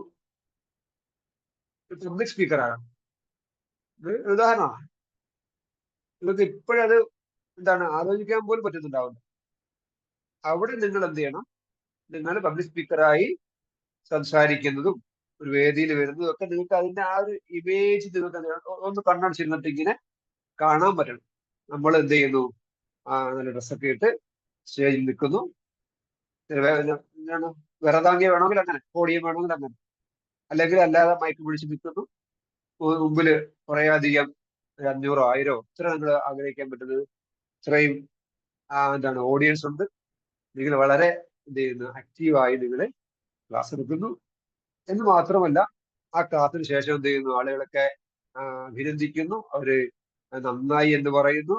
പബ്ലിക് സ്പീക്കറാണ്, ഉദാഹരണമാണ്. നിങ്ങൾക്ക് ഇപ്പോഴത് എന്താണ് ആലോചിക്കാൻ പോലും പറ്റുന്നുണ്ടാവില്ല. അവിടെ നിങ്ങൾ എന്ത് ചെയ്യണം, നിങ്ങൾ പബ്ലിക് സ്പീക്കറായി സംസാരിക്കുന്നതും ഒരു വേദിയിൽ വരുന്നതും ഒക്കെ നിങ്ങൾക്ക് അതിന്റെ ആ ഒരു ഇമേജ് നിങ്ങൾക്ക് എന്ത് ചെയ്യണം, ഒന്ന് കണ്ണടച്ചിരുന്നിട്ട് ഇങ്ങനെ കാണാൻ പറ്റണം. നമ്മൾ എന്ത് ചെയ്യുന്നു, നല്ല ഡ്രസ്സൊക്കെ ഇട്ട് സ്റ്റേജിൽ നിൽക്കുന്നു, എന്താണ് വിറതാങ്കി വേണമെങ്കിൽ അങ്ങനെ, പോഡിയം വേണമെങ്കിൽ അങ്ങനെ, അല്ലെങ്കിൽ അല്ലാതെ മൈക്ക് പിടിച്ച് നിൽക്കുന്നു, മുമ്പില് കുറെ അധികം 500 1000 ഇത്ര നിങ്ങൾ ആഗ്രഹിക്കാൻ പറ്റുന്നത് ഇത്രയും എന്താണ് ഓഡിയൻസ് ഉണ്ട്, നിങ്ങൾ വളരെ എന്ത് ചെയ്യുന്നു, ആക്റ്റീവായി നിങ്ങൾ ക്ലാസ് എടുക്കുന്നു എന്ന് മാത്രമല്ല, ആ ക്ലാസ്സിന് ശേഷം എന്ത് ചെയ്യുന്നു, ആളുകളൊക്കെ അഭിനന്ദിക്കുന്നു, അവര് നന്നായി എന്ന് പറയുന്നു,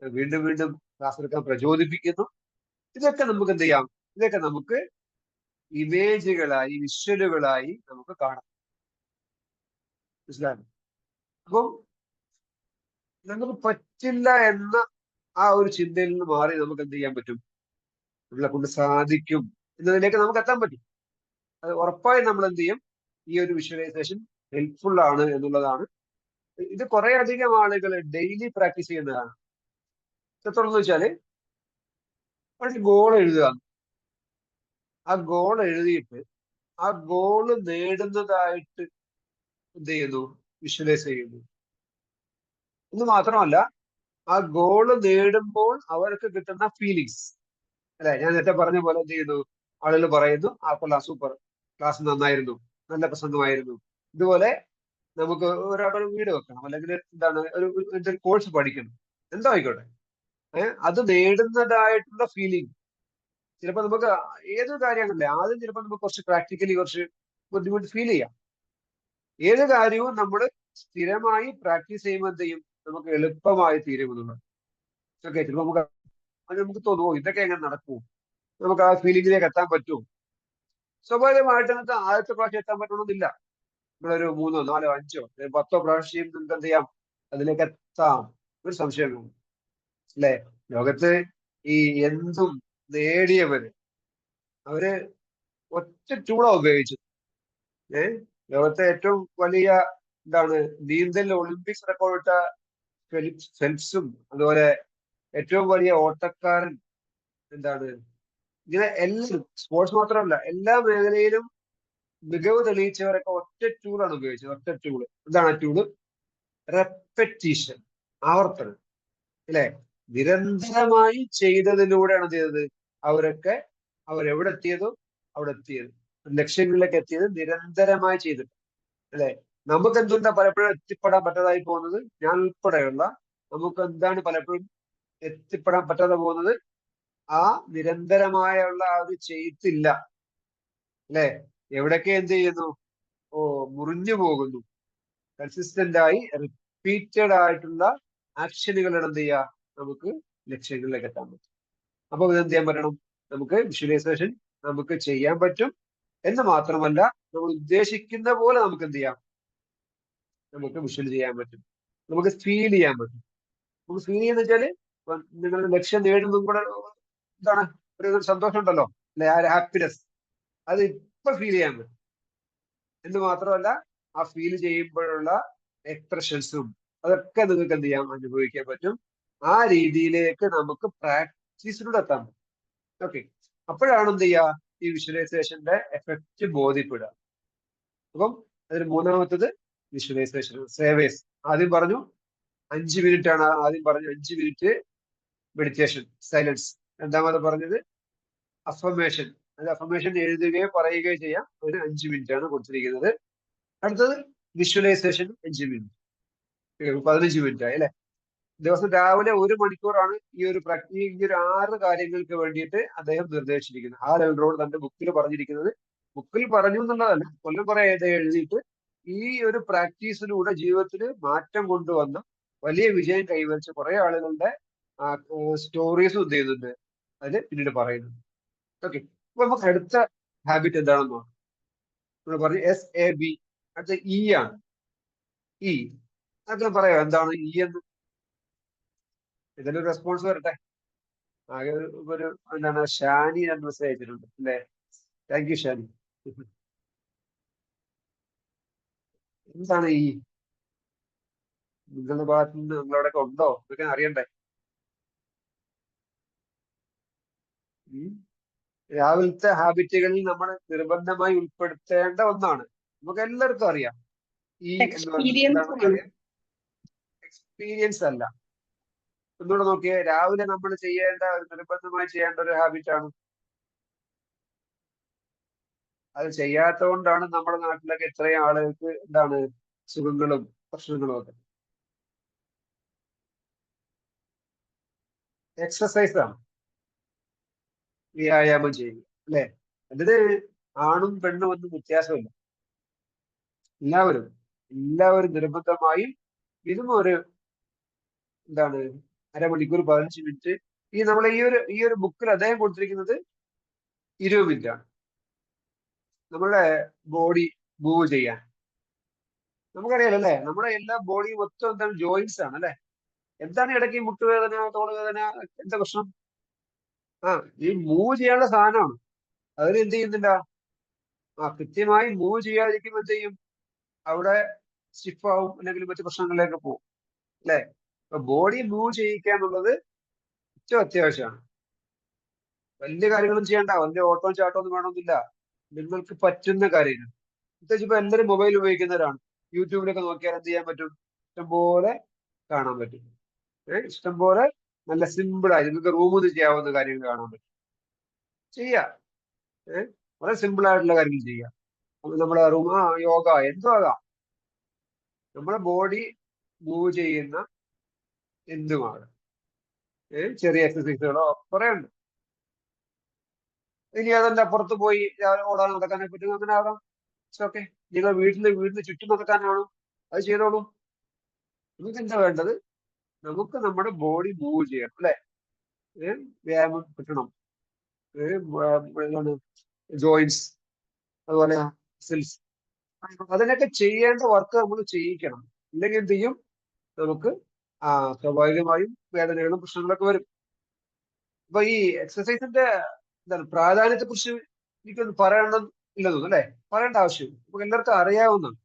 വീണ്ടും വീണ്ടും ക്ലാസ് എടുക്കാൻ പ്രചോദിപ്പിക്കുന്നു. ഇതൊക്കെ നമുക്ക് എന്ത് ചെയ്യാം, ഇതൊക്കെ നമുക്ക് ഇമേജുകളായി, വിഷ്വലുകളായി നമുക്ക് കാണാം. മനസ്സിലായോ? അപ്പം നമുക്ക് പറ്റില്ല എന്ന ആ ഒരു ചിന്തയിൽ നിന്ന് മാറി നമുക്ക് എന്ത് ചെയ്യാൻ പറ്റും, നമ്മളെ കൊണ്ട് സാധിക്കും എന്നതിലേക്ക് നമുക്ക് എത്താൻ പറ്റും. അത് ഉറപ്പായും നമ്മൾ എന്ത് ചെയ്യും, ഈ ഒരു വിഷ്വലൈസേഷൻ ഹെൽപ്ഫുൾ ആണ് എന്നുള്ളതാണ്. ഇത് കുറെ അധികം ആളുകൾ ഡെയിലി പ്രാക്ടീസ് ചെയ്യുന്നതാണ്. എത്രത്തോളം വെച്ചാല് ഒരു ഗോൾ എഴുതുക, ആ ഗോൾ എഴുതിയിട്ട് ആ ഗോള് നേടുന്നതായിട്ട് എന്ത് ചെയ്യുന്നു, വിഷ്വലൈസ് ചെയ്യുന്നു. എന്ന് മാത്രമല്ല, ആ ഗോള് നേടുമ്പോൾ അവർക്ക് കിട്ടുന്ന ഫീലിങ്സ് അല്ലെ, ഞാൻ നേരത്തെ പറഞ്ഞ പോലെ എന്ത് ചെയ്യുന്നു, ആളുകൾ പറയുന്നു ആ കൊള്ളാം, സൂപ്പർ, ക്ലാസ് നന്നായിരുന്നു, നല്ല പ്രസംഗമായിരുന്നു. ഇതുപോലെ നമുക്ക് ഒരാളുടെ വീട് വെക്കണം, അല്ലെങ്കിൽ എന്താണ് ഒരു കോഴ്സ് പഠിക്കണം, എന്തോ ആയിക്കോട്ടെ, അത് നേടുന്നതായിട്ടുള്ള ഫീലിംഗ്. ചിലപ്പോൾ നമുക്ക് ഏതൊരു കാര്യങ്ങളല്ലേ, ആദ്യം ചിലപ്പോൾ നമുക്ക് കുറച്ച് പ്രാക്ടിക്കലി കുറച്ച് ബുദ്ധിമുട്ട് ഫീൽ ചെയ്യാം. ഏത് കാര്യവും നമ്മൾ സ്ഥിരമായി പ്രാക്ടീസ് ചെയ്യുമ്പോൾ എന്ത് ചെയ്യും, നമുക്ക് എളുപ്പമായി തീരുമെന്നുള്ളത്. ഓക്കെ, ചിലപ്പോൾ നമുക്ക് തോന്നുമോ ഇതൊക്കെ എങ്ങനെ നടക്കൂ, നമുക്ക് ആ ഫീലിംഗിലേക്ക് എത്താൻ പറ്റുമോ? സ്വാഭാവികമായിട്ട് നമുക്ക് ആദ്യത്തെ പ്രാവശ്യം എത്താൻ പറ്റണമെന്നില്ല. നമ്മളൊരു 3 4 5 10 പ്രാവശ്യം നമുക്ക് എന്ത് ചെയ്യാം, അതിലേക്ക് എത്താം, ഒരു സംശയവും അല്ലെ. ലോകത്ത് ഈ എന്തും നേടിയവര്, അവര് ഒറ്റ ടൂളാ ഉപയോഗിച്ചത്. ലോകത്തെ ഏറ്റവും വലിയ എന്താണ് നീന്തൽ ഒളിമ്പിക്സ് റെക്കോർഡിട്ട ഫെൽപ്സും, അതുപോലെ ഏറ്റവും വലിയ ഓട്ടക്കാരൻ എന്താണ്, ഇങ്ങനെ എല്ലാവരും, സ്പോർട്സ് മാത്രമല്ല എല്ലാ മേഖലയിലും മികവ് തെളിയിച്ചവരൊക്കെ ഒറ്റ ടൂളാണ് ഉപയോഗിച്ചത്. ഒറ്റ ടൂള്, എന്താണ് ആ ടൂള്? റെപ്പറ്റീഷൻ, ആവർത്തനം അല്ലെ. നിരന്തരമായി ചെയ്തതിലൂടെയാണ് എന്ത് ചെയ്തത്, അവരൊക്കെ അവരെവിടെ എത്തിയതോ അവിടെ എത്തിയത്, ലക്ഷ്യങ്ങളിലേക്ക് എത്തിയത് നിരന്തരമായി ചെയ്തിട്ട് അല്ലെ. നമുക്ക് എന്തുകൊണ്ടാ പലപ്പോഴും എത്തിപ്പെടാൻ പറ്റാതായി പോകുന്നത്, ഞാൻ ഉൾപ്പെടെയുള്ള നമുക്ക് എന്താണ് പലപ്പോഴും എത്തിപ്പെടാൻ പറ്റാതെ പോകുന്നത്, ആ നിരന്തരമായുള്ള ആ ഒരു ചെയ്ത്തില്ല അല്ലെ. എവിടൊക്കെ എന്ത് ചെയ്യുന്നു, മുറിഞ്ഞു പോകുന്നു. കൺസിസ്റ്റന്റ് ആയി റിപ്പീറ്റഡ് ആയിട്ടുള്ള ആക്ഷനുകളാണ് എന്ത് ചെയ്യുക, നമുക്ക് ലക്ഷ്യങ്ങളിലേക്ക് എത്താൻ പറ്റും. അപ്പൊ ഇത് എന്ത് ചെയ്യാൻ പറ്റണം, നമുക്ക് വിഷ്വലൈസേഷൻ നമുക്ക് ചെയ്യാൻ പറ്റും എന്ന് മാത്രമല്ല, നമ്മൾ ഉദ്ദേശിക്കുന്ന പോലെ നമുക്ക് എന്ത് ചെയ്യാം, നമുക്ക് വിഷ്വൽ ചെയ്യാൻ പറ്റും, നമുക്ക് ഫീൽ ചെയ്യാൻ പറ്റും. നമുക്ക് ഫീൽ ചെയ്യുന്ന വെച്ചാല് നിങ്ങളുടെ ലക്ഷ്യം നേടുന്നതും കൂടെ എന്താണ്, ഒരു സന്തോഷം ഉണ്ടല്ലോ അല്ലെ, ആ ഒരു ഹാപ്പിനെസ്, അത് ഇപ്പൊ ഫീൽ ചെയ്യാൻ പറ്റും. എന്ന് മാത്രമല്ല, ആ ഫീൽ ചെയ്യുമ്പോഴുള്ള എക്സ്പ്രഷൻസും അതൊക്കെ നിങ്ങൾക്ക് എന്ത് ചെയ്യാം, അനുഭവിക്കാൻ പറ്റും. ആ രീതിയിലേക്ക് നമുക്ക് പ്രാക്ടീസിലൂടെ എത്താൻ പറ്റും. ഓക്കെ, അപ്പോഴാണ് എന്ത് ചെയ്യുക, ഈ വിഷ്വലൈസേഷന്റെ എഫക്റ്റ് ബോധ്യപ്പെടുക. അപ്പം അതിന് മൂന്നാമത്തത് വിഷ്വലൈസേഷൻ സേവേഴ്സ്. ആദ്യം പറഞ്ഞു 5 മിനിറ്റ് ആണ്, ആദ്യം പറഞ്ഞു 5 മിനിറ്റ് മെഡിറ്റേഷൻ സൈലൻസ്. രണ്ടാമത് പറഞ്ഞത് അഫർമേഷൻ, അത് അഫർമേഷൻ എഴുതുകയോ പറയുകയോ ചെയ്യാം, അതിന് 5 മിനിറ്റ് ആണ് കൊടുത്തിരിക്കുന്നത്. അടുത്തത് വിഷ്വലൈസേഷൻ 5 മിനിറ്റ്, 15 മിനിറ്റ് ആയി അല്ലെ. ദിവസം രാവിലെ 1 മണിക്കൂറാണ് ഈ ഒരു 6 കാര്യങ്ങൾക്ക് വേണ്ടിയിട്ട് അദ്ദേഹം നിർദ്ദേശിച്ചിരിക്കുന്നത്. ആ എൽറോഡ് തന്റെ ബുക്കിൽ പറഞ്ഞിരിക്കുന്നത്. ബുക്കിൽ പറഞ്ഞു എന്നുള്ളതല്ല, കൊല്ലം കുറെ എഴുതിയിട്ട് ഈ ഒരു പ്രാക്ടീസിലൂടെ ജീവിതത്തിൽ മാറ്റം കൊണ്ടുവന്ന വലിയ വിജയം കൈവരിച്ച കുറെ ആളുകളുടെ സ്റ്റോറീസും എന്ത് ചെയ്യുന്നുണ്ട് അതിൽ പിന്നീട് പറയുന്നുണ്ട്. ഓക്കെ, അപ്പൊ നമുക്ക് അടുത്ത ഹാബിറ്റ് എന്താണെന്ന് നോക്കാം. നമ്മൾ പറഞ്ഞു SAB, അടുത്ത E ആണ്. ഇ അതൊക്കെ പറയാം എന്താണ് ഇ എന്ന്. ഇതിലൊരു റെസ്പോൺസ് വരട്ടെ. ആകെ ഒരു എന്താണ് ഷാനി ഞാൻ മെസ്സേജ് അയച്ചിട്ടുണ്ട് അല്ലേ? Thank you Shani. എന്താണ് ഈ നിങ്ങളുടെ ഭാഗത്ത് നിന്ന് നിങ്ങളവിടെ ഉണ്ടോ ഇതൊക്കെ അറിയണ്ടേ? രാവിലത്തെ ഹാബിറ്റുകളിൽ നമ്മൾ നിർബന്ധമായി ഉൾപ്പെടുത്തേണ്ട ഒന്നാണ്. നമുക്ക് എല്ലാവർക്കും അറിയാം ഈ എന്ന് പറഞ്ഞാൽ എന്താണെന്ന് അറിയാം. എക്സ്പീരിയൻസ് അല്ല. ഒന്നുകൂടെ നോക്കിയേ, രാവിലെ നമ്മൾ ചെയ്യേണ്ട നിർബന്ധമായി ചെയ്യേണ്ട ഒരു ഹാബിറ്റാണ്. അത് ചെയ്യാത്തത് കൊണ്ടാണ് നമ്മുടെ നാട്ടിലൊക്കെ ഇത്രയും ആളുകൾക്ക് എന്താണ് സുഖങ്ങളും പ്രശ്നങ്ങളും ഒക്കെ. എക്സസൈസ് ആണ്, വ്യായാമം ചെയ്യുക അല്ലെ? അതിന് ആണും പെണ്ണും ഒന്നും വ്യത്യാസമില്ല. എല്ലാവരും എല്ലാവരും നിർബന്ധമായും മിനിമം ഒരു എന്താണ് 1/2 മണിക്കൂർ 15 മിനിറ്റ്. ഈ നമ്മളെ ഈ ഒരു ബുക്കിൽ അദ്ദേഹം കൊടുത്തിരിക്കുന്നത് 20 മിനിറ്റ് ആണ് നമ്മുടെ ബോഡി മൂവ് ചെയ്യാൻ. നമുക്കറിയാലോ അല്ലെ, നമ്മുടെ എല്ലാ ബോഡിയും മൊത്തം എന്താണ് ജോയിന്റ്സ് ആണ് അല്ലെ? എന്താണ് ഇടയ്ക്ക് മുട്ടുവേദന, തോളുവേദന, എന്താ പ്രശ്നം? ഈ മൂവ് ചെയ്യാനുള്ള സാധനമാണ്. അതിന് എന്ത് ചെയ്യുന്നില്ല, കൃത്യമായി മൂവ് ചെയ്യാതിരിക്കുമ്പോൾ എന്ത് ചെയ്യും, അവിടെ സ്റ്റിഫ് ആവും, അല്ലെങ്കിൽ മറ്റു പ്രശ്നങ്ങളിലേക്ക് പോകും അല്ലെ? അപ്പൊ ബോഡി മൂവ് ചെയ്യിക്കുക എന്നുള്ളത് ഏറ്റവും അത്യാവശ്യമാണ്. വലിയ കാര്യങ്ങളും ചെയ്യണ്ട, വലിയ ഓട്ടവും ചാട്ടവും ഒന്നും വേണമെന്നില്ല. നിങ്ങൾക്ക് പറ്റുന്ന കാര്യങ്ങൾ. പ്രത്യേകിച്ച് ഇപ്പൊ എല്ലാവരും മൊബൈൽ ഉപയോഗിക്കുന്നവരാണ്. യൂട്യൂബിലൊക്കെ നോക്കിയാൽ എന്ത് ചെയ്യാൻ പറ്റും, ഇഷ്ടംപോലെ കാണാൻ പറ്റും. ഇഷ്ടംപോലെ നല്ല സിമ്പിൾ ആയി നിങ്ങൾക്ക് റൂമിൽ നിന്ന് ചെയ്യാവുന്ന കാര്യങ്ങൾ കാണാൻ പറ്റും. ചെയ്യാം. വളരെ സിമ്പിൾ ആയിട്ടുള്ള കാര്യങ്ങൾ ചെയ്യാം. നമ്മുടെ റൂം യോഗ എന്തോ ആകാം. നമ്മുടെ ബോഡി മൂവ് ചെയ്യുന്ന എന്തുമാണ്. ചെറിയ എക്സസൈസുകളോ കുറെ ഉണ്ട്. ഇനി അതല്ല പുറത്ത് പോയി ഓടാൻ നടക്കാനെ പറ്റും, അങ്ങനെ ആകാം. ഓക്കെ, നിങ്ങൾ വീടിന് ചുറ്റും നടക്കാനാണോ, അത് ചെയ്തോളൂ. നമുക്ക് എന്താ വേണ്ടത്, നമുക്ക് നമ്മുടെ ബോഡി മൂവ് ചെയ്യണം അല്ലെ? വ്യായാമം കിട്ടണം. എന്താണ് ജോയിന്റ്സ്, അതുപോലെ മസിൽസ്, അതിനൊക്കെ ചെയ്യേണ്ട വർക്ക് നമ്മൾ ചെയ്യിക്കണം. ഇല്ലെങ്കിൽ എന്ത് ചെയ്യും, നമുക്ക് സ്വാഭാവികമായും വേദനകളും പ്രശ്നങ്ങളൊക്കെ വരും. അപ്പൊ ഈ എക്സസൈസിന്റെ എന്താണ് പ്രാധാന്യത്തെ കുറിച്ച് എനിക്കൊന്നും പറയണം ഇല്ലെന്നു അല്ലെ? പറയേണ്ട ആവശ്യം നമുക്ക് എല്ലാവർക്കും അറിയാവുന്നതാണ്.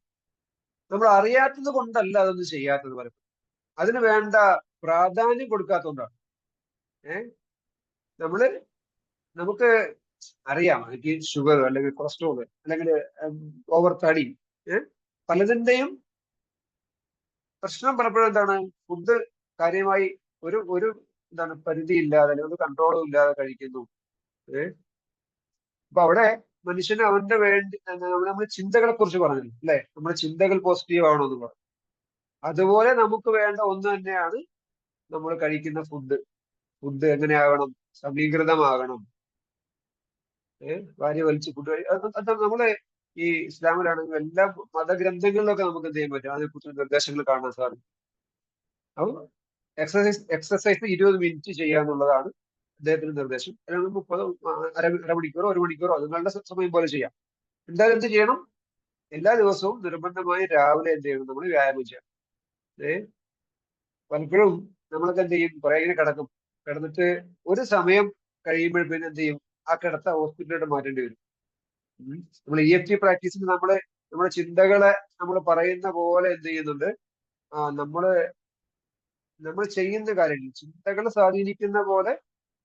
നമ്മൾ അറിയാത്തത് കൊണ്ടല്ല അതൊന്നും ചെയ്യാത്തത് പലപ്പോഴും. അതിന് വേണ്ട പ്രാധാന്യം കൊടുക്കാത്തതുകൊണ്ടാണ്. നമ്മള് നമുക്ക് അറിയാം എനിക്ക് ഷുഗർ അല്ലെങ്കിൽ കൊളസ്ട്രോൾ അല്ലെങ്കിൽ ഓവർ തടി, പലതിന്റെയും പ്രശ്നം പലപ്പോഴും എന്താണ്, ഫുഡ് കാര്യമായി ഒരു ഒരു എന്താണ് പരിധി ഇല്ലാതെ അല്ലെങ്കിൽ ഒരു കൺട്രോളും ഇല്ലാതെ കഴിക്കുന്നു. അപ്പൊ അവിടെ മനുഷ്യന് അവന്റെ വേണ്ടി നമ്മൾ ചിന്തകളെ കുറിച്ച് പറഞ്ഞു അല്ലെ? നമ്മുടെ ചിന്തകൾ പോസിറ്റീവ് ആവണമെന്ന് പറഞ്ഞു. അതുപോലെ നമുക്ക് വേണ്ട ഒന്ന് തന്നെയാണ് നമ്മൾ കഴിക്കുന്ന ഫുഡ്. ഫുഡ് എങ്ങനെയാകണം, സമീകൃതമാകണം. വാരി വലിച്ച് ഫുഡ് അത് നമ്മള് ഈ ഇസ്ലാമിലാണെങ്കിൽ എല്ലാ മതഗ്രന്ഥങ്ങളിലൊക്കെ നമുക്ക് എന്ത് ചെയ്യാൻ പറ്റും, അതിനെക്കുറിച്ച് നിർദ്ദേശങ്ങൾ കാണാൻ സാധിക്കും. അപ്പൊ എക്സസൈസ് 20 മിനിറ്റ് ചെയ്യാന്നുള്ളതാണ് അദ്ദേഹത്തിന്റെ നിർദ്ദേശം. അല്ലെങ്കിൽ 30 അരമണിക്കൂറോ 1 മണിക്കൂറോ നിങ്ങളുടെ സമയം പോലെ ചെയ്യാം. എന്തായാലും എന്ത് ചെയ്യണം, എല്ലാ ദിവസവും നിർബന്ധമായി രാവിലെ എന്ത് ചെയ്യണം, നമ്മൾ വ്യായാമം ചെയ്യണം. പലപ്പോഴും നമ്മളൊക്കെ എന്ത് ചെയ്യും, കുറെ ഇങ്ങനെ കിടക്കും. കിടന്നിട്ട് ഒരു സമയം കഴിയുമ്പോൾ പിന്നെ എന്ത് ചെയ്യും, ആ കിടത്ത ഹോസ്പിറ്റലിലോട്ട് മാറ്റേണ്ടി വരും. നമ്മൾ EFT പ്രാക്ടീസിൽ നമ്മുടെ ചിന്തകളെ നമ്മൾ പറയുന്ന പോലെ എന്ത് ചെയ്യുന്നുണ്ട്, നമ്മള് നമ്മൾ ചെയ്യുന്ന കാര്യങ്ങൾ ചിന്തകൾ സ്വാധീനിക്കുന്ന പോലെ,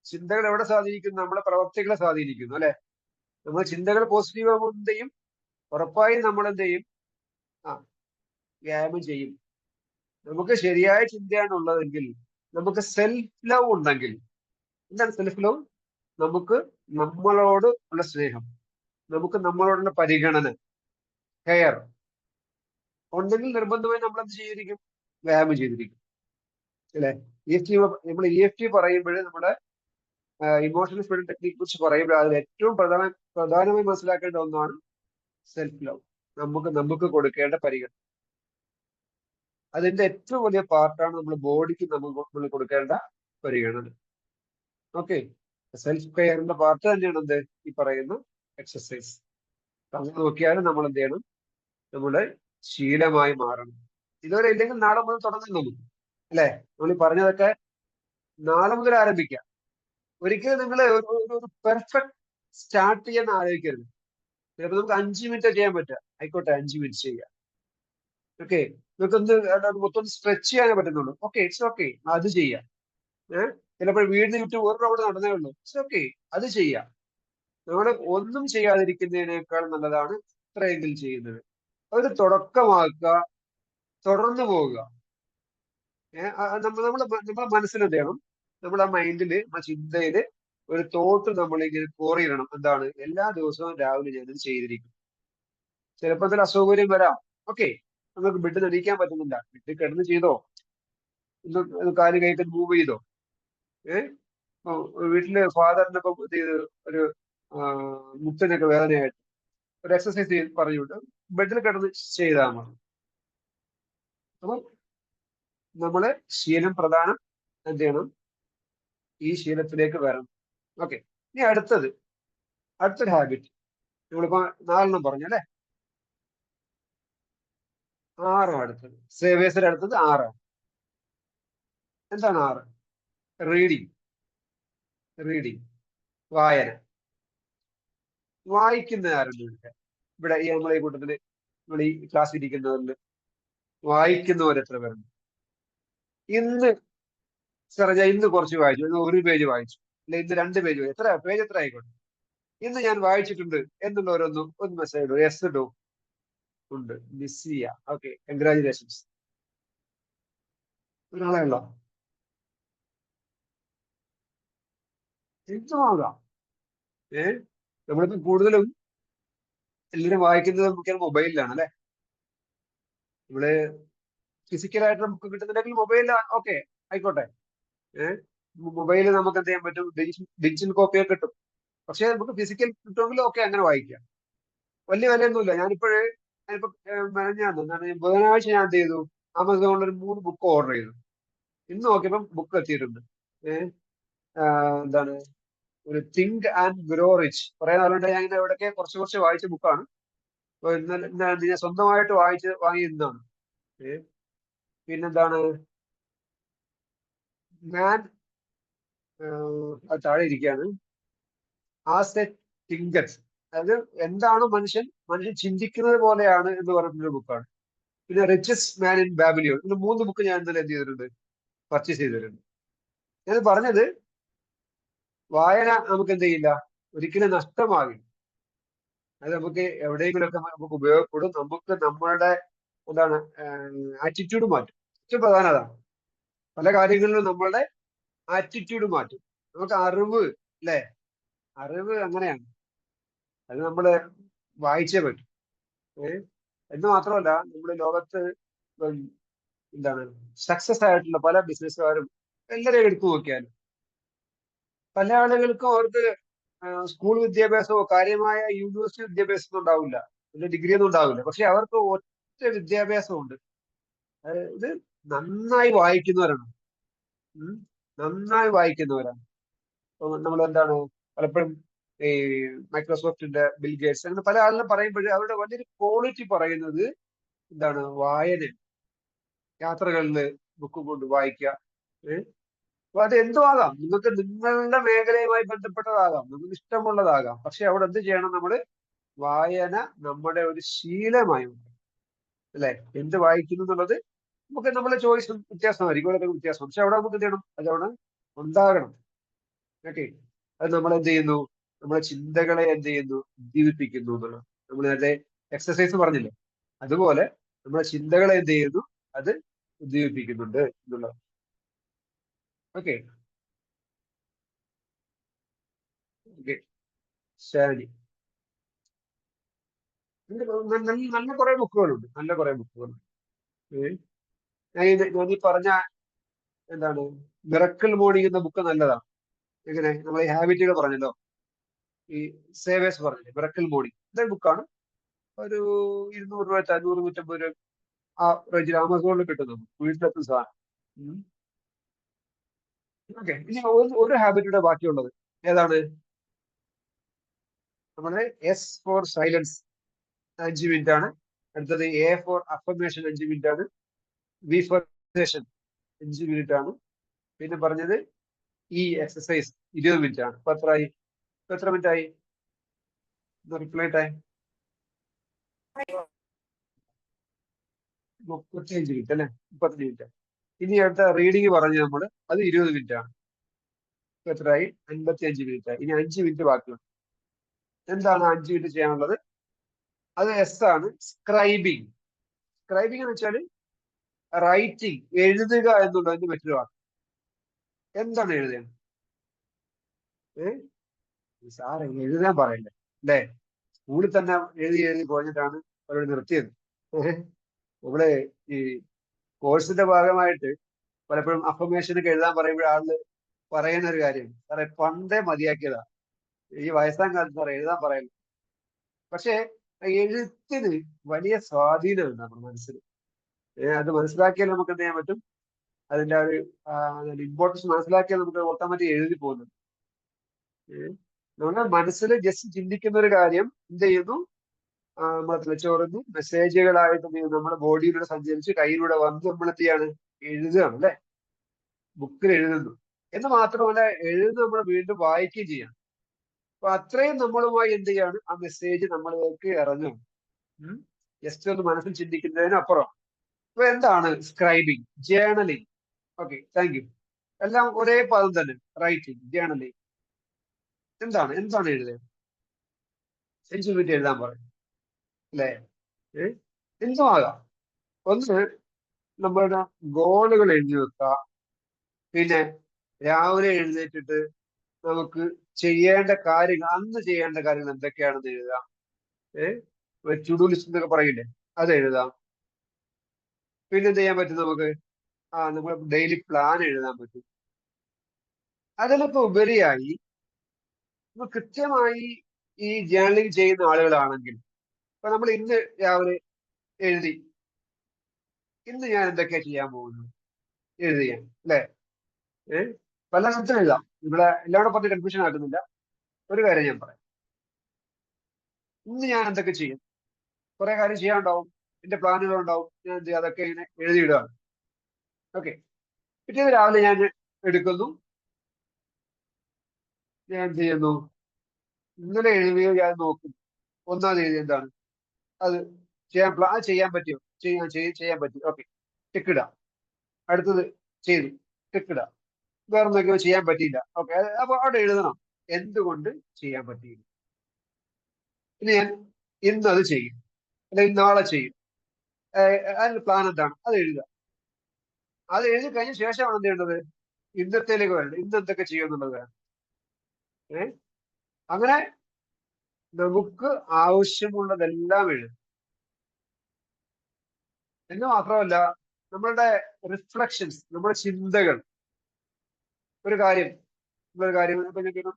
ചിന്തകൾ എവിടെ സ്വാധീനിക്കുന്നു, നമ്മുടെ പ്രവർത്തികളെ സ്വാധീനിക്കുന്നു അല്ലെ? നമ്മൾ ചിന്തകൾ പോസിറ്റീവ് ആകുമ്പോൾ എന്ത് ചെയ്യും, ഉറപ്പായും നമ്മൾ എന്ത് ചെയ്യും, വ്യായാമം ചെയ്യും. നമുക്ക് ശരിയായ ചിന്തയാണ് ഉള്ളതെങ്കിൽ, നമുക്ക് സെൽഫ് ലവ് ഉണ്ടെങ്കിൽ. എന്താണ് സെൽഫ് ലവ്? നമുക്ക് നമ്മളോട് ഉള്ള സ്നേഹം, നമുക്ക് നമ്മളോടുള്ള പരിഗണന, കെയർ ഉണ്ടെങ്കിൽ നിർബന്ധമായി നമ്മൾ എന്ത് ചെയ്തിരിക്കും, വ്യായാമം ചെയ്തിരിക്കും. അല്ലെ? EFT നമ്മൾ EFT പറയുമ്പോൾ നമ്മുടെ ഇമോഷണൽ ഫ്രീഡം ടെക്നിque കുറിച്ച് പറയുമ്പോൾ അതിൽ ഏറ്റവും പ്രധാനമായി മനസ്സിലാക്കേണ്ട ഒന്നാണ് സെൽഫ് ലവ്. നമുക്ക് കൊടുക്കേണ്ട പരിഗണന. അതിന്റെ ഏറ്റവും വലിയ പാർട്ടാണ് നമ്മൾ ബോഡിക്ക് നമ്മൾ കൊടുക്കേണ്ട പരിഗണന. ഓക്കെ, സെൽഫ് കെയറിന്റെ പാർട്ട് തന്നെയാണ് എന്ത് ഈ പറയുന്ന എക്സസൈസ്. അങ്ങനെ നോക്കിയാലും നമ്മൾ എന്ത് ചെയ്യണം, നമ്മുടെ ശീലമായി മാറണം. ഇതുവരെ ഇല്ലെങ്കിൽ നാളെ മുതൽ തുടങ്ങാൻ നമുക്ക്, അല്ലെ? നമ്മൾ ഈ പറഞ്ഞതൊക്കെ നാളെ മുതൽ ആരംഭിക്കാം. ഒരിക്കലും നിങ്ങൾ ഒരു പെർഫെക്റ്റ് സ്റ്റാർട്ട് ചെയ്യാൻ ആലോചിക്കരുത്. ചിലപ്പോൾ നമുക്ക് 5 മിനിറ്റ് ചെയ്യാൻ പറ്റുക, ആയിക്കോട്ടെ 5 മിനിറ്റ് ചെയ്യാം. ഓക്കെ, നമുക്കൊന്ന് മൊത്തം സ്ട്രെച്ച് ചെയ്യാനേ പറ്റുന്നുള്ളൂ. ഓക്കെ, ഇറ്റ്സ് ഓക്കെ, അത് ചെയ്യാം. ചിലപ്പോൾ വീടിന് ചുറ്റും ഒരു റൗണ്ട് നടന്നേ ഉള്ളൂ, ഇറ്റ്സ് ഓക്കെ, അത് ചെയ്യാം. നമ്മൾ ഒന്നും ചെയ്യാതിരിക്കുന്നതിനേക്കാൾ നല്ലതാണ് ഇത്രയെങ്കിലും ചെയ്യുന്നത്. അതൊരു തുടക്കമാക്കുക, തുടർന്നു പോവുക. നമ്മളെ മനസ്സിലെന്ത് ചെയ്യണം, നമ്മുടെ മൈൻഡില്, നമ്മുടെ ചിന്തയില് ഒരു തോട്ട് നമ്മളിങ്ങനെ കോറിയിടണം. എന്താണ്? എല്ലാ ദിവസവും രാവിലെ ഞാനിത് ചെയ്തിരിക്കും. ചിലപ്പോൾ അതിൽ അസൗകര്യം വരാം. ഓക്കെ, നമുക്ക് ബെഡ് എണീക്കാൻ പറ്റുന്നില്ല, ബെഡ് കിടന്ന് ചെയ്തോ, ഒന്ന് കാല് കൈക്ക് മൂവ് ചെയ്തോ. ഏഹ് വീട്ടില് ഫാദറിന്റെ ഇപ്പം ഇത് ചെയ്ത് ഒരു മുട്ടിനൊക്കെ വേദനയായിട്ട് ഒരു എക്സസൈസ് പറഞ്ഞുകൊണ്ട് ബെഡിൽ കിടന്ന് ചെയ്താൽ മതി. അപ്പം നമ്മള് ശീലം പ്രധാനം, എന്ത് ചെയ്യണം, ഈ ശീലത്തിലേക്ക് വരണം. ഓക്കെ, ഇനി അടുത്തൊരു ഹാബിറ്റ്. നമ്മളിപ്പോ 4 പറഞ്ഞു അല്ലെ? 6 അടുത്തത്, സേവേഴ്സിന്റെ അടുത്തത് 6. എന്താണ് 6? റീഡിങ്. വായന. വായിക്കുന്ന ആരുണ്ട് ഇവിടെ? ഈ നമ്മളെ ഈ കൂട്ടത്തില്, നമ്മൾ ഈ ക്ലാസ് ഇരിക്കുന്നവരിൽ വായിക്കുന്നവർ എത്ര പേരുണ്ട്? ഇന്ന് ഞാൻ ഇന്ന് കുറച്ച് വായിച്ചു, ഇന്ന് 1 പേജ് വായിച്ചു, അല്ലെ ഇന്ന് 2 പേജ് വായിച്ചു, എത്ര പേജ് എത്ര ആയിക്കോട്ടെ, ഇന്ന് ഞാൻ വായിച്ചിട്ടുണ്ട് എന്നുള്ളവരൊന്നും ഒന്ന് മെസ്സേജ് ഇടൂ. യെസ് ഇടൂ. ഉണ്ട്, മിസ് ചെയ്യാം. Okay, congratulations. ഒരാളെ ഉള്ളോ? എന്തുമാകാം. നമ്മളിപ്പോ കൂടുതലും എല്ലാവരും വായിക്കുന്നത് നമുക്ക് മൊബൈലിലാണ് അല്ലെ? നമ്മള് ഫിസിക്കലായിട്ട് നമുക്ക് കിട്ടുന്നുണ്ടെങ്കിൽ മൊബൈലിലാണ്. ഓക്കെ, ആയിക്കോട്ടെ. മൊബൈലിൽ നമുക്ക് എന്ത് ചെയ്യാൻ പറ്റും? ഡിജിറ്റൽ കോപ്പിയൊക്കെ കിട്ടും. പക്ഷെ നമുക്ക് ഫിസിക്കൽ കിട്ടുമെങ്കിൽ ഓക്കെ, അങ്ങനെ വായിക്കാം. വലിയ വിലയൊന്നുമില്ല. ഞാനിപ്പോ മെനഞ്ഞാന്ന് ബുധനാഴ്ച ഞാൻ എന്ത് ചെയ്തു, ആമസോണിൽ ഒരു 3 ബുക്ക് ഓർഡർ ചെയ്തു. ഇന്ന് നോക്കിയപ്പം ബുക്ക് എത്തിയിട്ടുണ്ട്. ഏഹ് എന്താണ്, ഒരു തിങ്ക് ആൻഡ് ഗ്രോ റിച്ച്. കുറെ നാളുകൊണ്ട് ഞാൻ ഇങ്ങനെ എവിടെയൊക്കെ കുറച്ച് വായിച്ച ബുക്കാണ്. അപ്പൊ ഇന്നലെ ഞാൻ സ്വന്തമായിട്ട് വാങ്ങിയിരുന്നതാണ്. പിന്നെന്താണ്, ഞാൻ അത് താഴെ ഇരിക്കുകയാണ്. ആസ് എ തിങ്കർ, അതായത് എന്താണ് മനുഷ്യൻ ചിന്തിക്കുന്നത് പോലെയാണ് എന്ന് പറഞ്ഞിട്ടൊരു ബുക്കാണ്. പിന്നെ റിച്ചസ്റ്റ് മാൻ ഇൻ ബാബിലിയോൺ. ഇതിന് 3 ബുക്ക് ഞാൻ ഇന്നലെ എന്ത് ചെയ്തിട്ടുണ്ട്, പർച്ചേസ് ചെയ്തിട്ടുണ്ട്. ഞാൻ പറഞ്ഞത്, വായന നമുക്ക് എന്ത് ചെയ്യില്ല, ഒരിക്കലും നഷ്ടമാകില്ല. അത് നമുക്ക് എവിടെയെങ്കിലുമൊക്കെ നമുക്ക് ഉപയോഗപ്പെടും. നമുക്ക് നമ്മളുടെ എന്താണ് ആറ്റിറ്റ്യൂഡ് മാറ്റും. ഏറ്റവും പ്രധാനം അതാണ്. പല കാര്യങ്ങളിലും നമ്മളുടെ ആറ്റിറ്റ്യൂഡ് മാറ്റും. നമുക്ക് അറിവ്, അല്ലെ? അറിവ് അങ്ങനെയാണ്, അത് നമ്മള് വായിച്ചേ പറ്റും. എന്ന് മാത്രമല്ല, നമ്മുടെ ലോകത്ത് എന്താണ് സക്സസ് ആയിട്ടുള്ള പല ബിസിനസ്സുകാരും എല്ലാവരെയും എടുത്തു നോക്കിയാലും പല ആളുകൾക്കും അവർക്ക് സ്കൂൾ വിദ്യാഭ്യാസമോ കാര്യമായ യൂണിവേഴ്സിറ്റി വിദ്യാഭ്യാസമൊന്നും ഉണ്ടാവില്ല, ഡിഗ്രി ഒന്നും ഉണ്ടാവില്ല. പക്ഷെ അവർക്ക് ഒറ്റ വിദ്യാഭ്യാസമുണ്ട്. ഇത് നന്നായി വായിക്കുന്നവരാണ്. ഉം. നന്നായി വായിക്കുന്നവരാണ്. നമ്മൾ എന്താണ് പലപ്പോഴും ഈ മൈക്രോസോഫ്റ്റിന്റെ ബിൽ ഗേറ്റ്സ് അങ്ങനെ പല ആളുകളും പറയുമ്പോൾ അവരുടെ വലിയൊരു ക്വാളിറ്റി പറയുന്നത് എന്താണ്, വായന. യാത്രകളിൽ ബുക്ക് കൊണ്ട് വായിക്കുക. അപ്പൊ അത് എന്തോ ആകാം, നിങ്ങൾക്ക് നിങ്ങളുടെ മേഖലയുമായി ബന്ധപ്പെട്ടതാകാം, നിങ്ങൾക്ക് ഇഷ്ടമുള്ളതാകാം. പക്ഷെ അവിടെ എന്ത് ചെയ്യണം, നമ്മള് വായന നമ്മുടെ ഒരു ശീലമായി ഉണ്ട്. അല്ലെ? എന്ത് വായിക്കുന്നു എന്നുള്ളത് നമുക്ക് നമ്മളെ ചോയ്സ് വ്യത്യാസമായിരിക്കും, വളരെ വ്യത്യാസം. പക്ഷെ അവിടെ നമുക്ക് എന്ത് ചെയ്യണം, അത് അവിടെ ഉണ്ടാകണം. ഓക്കെ, അത് നമ്മൾ എന്ത് ചെയ്യുന്നു, നമ്മുടെ ചിന്തകളെ എന്ത് ചെയ്യുന്നു, ഉദ്ദീപിപ്പിക്കുന്നു എന്നുള്ളത്. നമ്മൾ നേരത്തെ എക്സസൈസ് പറഞ്ഞില്ലേ, അതുപോലെ നമ്മുടെ ചിന്തകളെ എന്ത് ചെയ്യുന്നു, അത് ഉദ്ദീപിപ്പിക്കുന്നുണ്ട് എന്നുള്ളത്. Okay, okay. ശരി. നല്ല കുറെ ബുക്കുകളുണ്ട്, നല്ല കുറെ ബുക്കുകളുണ്ട്. ഞാൻ ഈ പറഞ്ഞ എന്താണ് മിറക്കിൾ മോർണിംഗ് എന്ന ബുക്ക് നല്ലതാണ്. എങ്ങനെ നമ്മൾ ഈ ഹാബിറ്റുകൾ പറഞ്ഞല്ലോ, ഈ സേവേഴ്സ് പറഞ്ഞില്ലേ, മിറക്കിൾ മോർണിംഗ് ഇതൊരു ബുക്കാണ്. ഒരു 200 രൂപ 500 150 രൂപ ആ റേഞ്ചിൽ ആമസോണിൽ കിട്ടുന്നു, വീട്ടിലെത്തുന്ന സാധനം. ഓക്കെ, ഇനി ഒരു ഹാബിറ്റൂടെ ബാക്കിയുള്ളത് ഏതാണ്? നമ്മുടെ എസ് ഫോർ സൈലൻസ് 5 മിനിറ്റ് ആണ്. അടുത്തത് എ ഫോർ അഫർമേഷൻ 5 മിനിറ്റ് ആണ്. വി ഫോർ 5 മിനിറ്റ് ആണ്. പിന്നെ പറഞ്ഞത് ഈ എക്സസൈസ് 20 മിനിറ്റ് ആണ്. അപ്പൊ എത്രയായി? എത്ര മിനിറ്റ് ആയി? റിപ്ലൈ ടൈം 35 മിനിറ്റ് അല്ലെ, 35 മിനിറ്റ്. ഇനി അടുത്ത റീഡിങ് പറഞ്ഞു നമ്മൾ, അത് 20 മിനിറ്റ് ആണ്. ഇപ്പൊ എത്രയായി? 55 മിനിറ്റ് ആയി. ഇനി 5 മിനിറ്റ് ബാക്കിയുണ്ട്. എന്താണ് 5 മിനിറ്റ് ചെയ്യാനുള്ളത്? അത് എസ് ആണ്, സ്ക്രൈബിങ്. സ്ക്രൈബിംഗ് എന്ന് വെച്ചാൽ റൈറ്റിംഗ്, എഴുതുക എന്നുള്ളതിന് മറ്റൊരു വാക്ക്. എന്താണ് എഴുതുക? സാറ് എഴുതാൻ പറയല്ലേ അല്ലേ? സ്കൂളിൽ തന്നെ എഴുതി എഴുതി പോയിട്ടാണ് അവരോട് നിർത്തിയത്. നമ്മള് ഈ കോഴ്സിന്റെ ഭാഗമായിട്ട് പലപ്പോഴും അഫർമേഷനൊക്കെ എഴുതാൻ പറയുമ്പോൾ ആള് പറയുന്ന ഒരു കാര്യം, സാറേ പണ്ടേ മതിയാക്കിയതാ, ഈ വയസ്സാം കാലത്ത് സാറേ എഴുതാൻ പറയല്ല. പക്ഷെ എഴുത്തിന് വലിയ സ്വാധീനമുണ്ട് നമ്മുടെ മനസ്സിൽ. അത് മനസ്സിലാക്കിയാൽ നമുക്ക് എന്ത് ചെയ്യാൻ പറ്റും? അതിന്റെ ഒരു ഇമ്പോർട്ടൻസ് മനസ്സിലാക്കിയാൽ നമുക്ക് ഓട്ടോമാറ്റിക് എഴുതി പോകുന്നുണ്ട്. നമ്മുടെ മനസ്സിൽ ജസ്റ്റ് ചിന്തിക്കുന്ന ഒരു കാര്യം എന്ത് ചെയ്യുന്നു? നമ്മുടെ തലച്ചോറിന്ന് മെസ്സേജുകളായിട്ട് നമ്മുടെ ബോഡിയിലൂടെ സഞ്ചരിച്ച് കയ്യിലൂടെ വന്ന് നമ്മൾ എന്ത് ചെയ്യാണ്? എഴുതുകയാണ് അല്ലെ? ബുക്കിൽ എഴുതുന്നു എന്ന് മാത്രമല്ല, എഴുതുന്ന നമ്മൾ വീണ്ടും വായിക്കുകയും ചെയ്യണം. അപ്പൊ അത്രയും നമ്മളുമായി എന്ത് ചെയ്യാണ്? ആ മെസ്സേജ് നമ്മളിലേക്ക് ഇറങ്ങും. ജസ്റ്റ് ഒന്ന് മനസ്സിൽ ചിന്തിക്കുന്നതിനപ്പുറം. അപ്പൊ എന്താണ് സ്ക്രൈബിങ്? ജേണലിങ്. Okay, thank U. എല്ലാം ഒരേ പദം തന്നെ. Writing, journaling. എന്താണ് എന്താണ് എഴുതുക? 5 മിനിറ്റ് എഴുതാൻ പറയും അല്ലെ? എന്തും ആകാം. ഒന്ന്, നമ്മളുടെ ഗോളുകൾ എഴുതി വെക്കുക. പിന്നെ രാവിലെ എഴുന്നേറ്റിട്ട് നമുക്ക് ചെയ്യേണ്ട കാര്യങ്ങൾ, അന്ന് ചെയ്യേണ്ട കാര്യങ്ങൾ എന്തൊക്കെയാണെന്ന് എഴുതാം. ടു ഡു ലിസ്റ്റ് എന്നൊക്കെ പറയില്ലേ, അത് എഴുതാം. പിന്നെ എന്ത് ചെയ്യാൻ പറ്റും നമുക്ക്? നമ്മൾ ഡെയിലി പ്ലാൻ എഴുതാൻ പറ്റും. അതിലൊക്കെ ഉപരിയായി നമ്മൾ കൃത്യമായി ഈ ജേർണലിംഗ് ചെയ്യുന്ന ആളുകളാണെങ്കിൽ, ഇപ്പൊ നമ്മൾ ഇന്ന് രാവിലെ എഴുതി, ഇന്ന് ഞാൻ എന്തൊക്കെയാ ചെയ്യാൻ പോകുന്നത് എഴുതിയാൻ അല്ലെ? പല സ്ഥലത്തും എഴുതാം. ഇവിടെ എല്ലാവരും പറഞ്ഞ് കൺഫ്യൂഷൻ ആക്കുന്നില്ല. ഒരു കാര്യം ഞാൻ പറയാം. ഇന്ന് ഞാൻ എന്തൊക്കെ ചെയ്യും? കുറെ കാര്യം ചെയ്യാനുണ്ടാവും, എന്റെ പ്ലാനുകൾ ഉണ്ടാവും. ഞാൻ എന്ത് ചെയ്യും? അതൊക്കെ ഇങ്ങനെ എഴുതിയിടുകയാണ്. ഓക്കെ, പിറ്റേന്ന് രാവിലെ ഞാൻ എടുക്കുന്നു. ഞാൻ എന്ത് ചെയ്യുന്നു? ഇന്നലെ എഴുതിയോ ഞാൻ നോക്കും. ഒന്നാമത് എഴുതി എന്താണ്? അത് അത് ചെയ്യാൻ പറ്റിയോ? ചെയ്യാൻ പറ്റി. ഓക്കെ, ടിക്കിടാം. അടുത്തത് ചെയ്തു, ടിക്കിടാം. വേറെ നോക്കിയോ ചെയ്യാൻ പറ്റിയില്ല. ഓക്കെ, അപ്പൊ അവിടെ എഴുതണം എന്തുകൊണ്ട് ചെയ്യാൻ പറ്റിയില്ല. ഇനി ഞാൻ ഇന്ന് അത് ചെയ്യും, അല്ലെങ്കിൽ നാളെ ചെയ്യും. അതിന്റെ പ്ലാൻ എന്താണ്? അത് എഴുതുക. അത് എഴുതി കഴിഞ്ഞ ശേഷമാണ് എന്ത് ചെയ്യേണ്ടത്? ഇന്നത്തേലേക്ക് വരേണ്ടത്. ഇന്ന് എന്തൊക്കെ ചെയ്യുമെന്നുള്ളത് വേണം. അങ്ങനെ നമുക്ക് ആവശ്യമുള്ളതെല്ലാം എഴുതും. എന്ന് മാത്രമല്ല, നമ്മളുടെ റിഫ്ലക്ഷൻസ്, നമ്മുടെ ചിന്തകൾ, ഒരു കാര്യം ഇപ്പൊ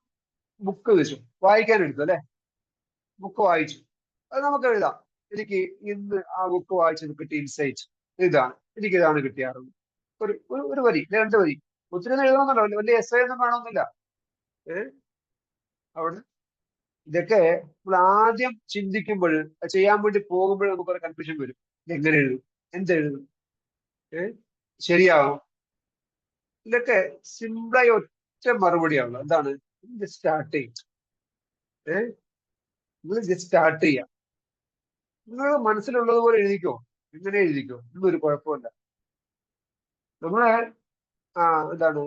ബുക്ക് വെച്ചു വായിക്കാൻ എടുത്തു അല്ലെ? ബുക്ക് വായിച്ചു, അത് നമുക്ക് എഴുതാം. എനിക്ക് ഇന്ന് ആ ബുക്ക് വായിച്ചത് കിട്ടിയ ഇൻസൈറ്റ് ഇതാണ്, എനിക്കിതാണ് കിട്ടിയാറുള്ളത്. ഒരു വരി, 2 വരി. ഒത്തിരി ഒന്നും എഴുതണമെന്നല്ലോ, വലിയ എസ് ഒന്നും വേണമെന്നില്ല. അവിടെ ഇതൊക്കെ നമ്മൾ ആദ്യം ചിന്തിക്കുമ്പോൾ, ചെയ്യാൻ വേണ്ടി പോകുമ്പോൾ നമുക്ക് ഒരു കൺഫ്യൂഷൻ വരും. എങ്ങനെ എഴുതും? എന്തെഴുതും? ശരിയാവും? ഇതൊക്കെ സിമ്പിളായി ഒറ്റ മറുപടിയാണല്ലോ. എന്താണ്? സ്റ്റാർട്ട് ചെയ്യും. നിങ്ങൾ ജസ്റ്റ് സ്റ്റാർട്ട് ചെയ്യാം. നിങ്ങൾ മനസ്സിലുള്ളത് പോലെ എഴുതിക്കോ, ഇങ്ങനെ എഴുതിക്കോ, ഒന്നും ഒരു കുഴപ്പമില്ല. നമ്മളെ എന്താണ്,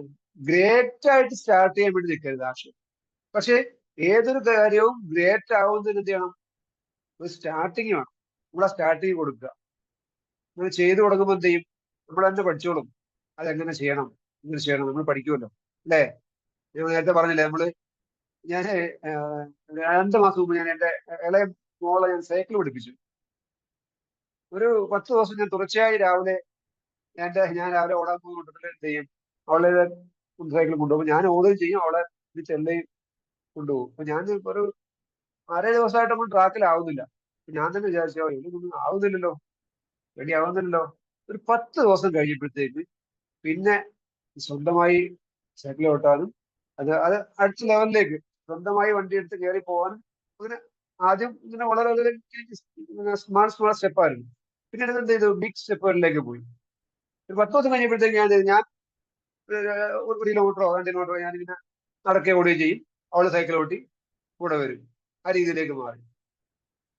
ഗ്രേറ്റ് ആയിട്ട് സ്റ്റാർട്ട് ചെയ്യാൻ വേണ്ടി നിൽക്കരുത് ആശയം. പക്ഷെ ഏതൊരു കാര്യവും ഗ്രേറ്റ് ആവുന്നതിന് എന്ത് ചെയ്യണം? ഒരു സ്റ്റാർട്ടിങ് വേണം. നമ്മൾ ആ സ്റ്റാർട്ടിങ് കൊടുക്കുക. നമ്മൾ ചെയ്തു തുടങ്ങുമ്പോൾ എന്ത് ചെയ്യും? നമ്മൾ തന്നെ പഠിച്ചോളും അതെങ്ങനെ ചെയ്യണം, ഇങ്ങനെ ചെയ്യണം. നമ്മൾ പഠിക്കുമല്ലോ അല്ലേ? ഞാൻ നേരത്തെ പറഞ്ഞില്ലേ, ഞാൻ 2 മാസം മുമ്പ് ഞാൻ എന്റെ ഇളയ മോളെ ഞാൻ സൈക്കിൾ പഠിപ്പിച്ചു. ഒരു 10 ദിവസം ഞാൻ തുടർച്ചയായി രാവിലെ ഞാൻ രാവിലെ ഓടാൻ പോകുന്നുണ്ടെങ്കിൽ എന്ത് ചെയ്യും? അവളെ സൈക്കിൾ കൊണ്ടുപോകും. ഞാൻ ഓടുകയും ചെയ്യും, അവളെ ഇത് ചെല്ലയും കൊണ്ടുപോകും. അപ്പൊ ഞാൻ ഒരു 6 ദിവസമായിട്ട് നമ്മൾ ട്രാക്കിലാവുന്നില്ല. ഞാൻ തന്നെ വിചാരിച്ചോ ഇതൊന്നും ആവുന്നില്ലല്ലോ, റെഡി ആവുന്നില്ലല്ലോ. ഒരു 10 ദിവസം കഴിഞ്ഞപ്പോഴത്തേക്ക് പിന്നെ സ്വന്തമായി സൈക്കിൾ ഓട്ടാനും അത് അടുത്ത ലെവലിലേക്ക് സ്വന്തമായി വണ്ടി എടുത്ത് കയറി പോകാനും അങ്ങനെ ആദ്യം ഇങ്ങനെ വളരെ വളരെ സ്മാൾ സ്റ്റെപ്പായിരുന്നു. പിന്നീട് എന്ത് ചെയ്തു, ബിഗ് സ്റ്റെപ്പുകളിലേക്ക് പോയി. ഒരു 10 ദിവസം കഴിഞ്ഞപ്പോഴത്തേക്ക് ഞാൻ 1 കിലോമീറ്ററോ 2 കിലോമീറ്ററോ ഞാനിങ്ങനെ നടക്കുകയോ ഓടുകയും ചെയ്യും, അവള് സൈക്കിൾ ഓട്ടി കൂടെ വരും. ആ രീതിയിലേക്ക് മാറി.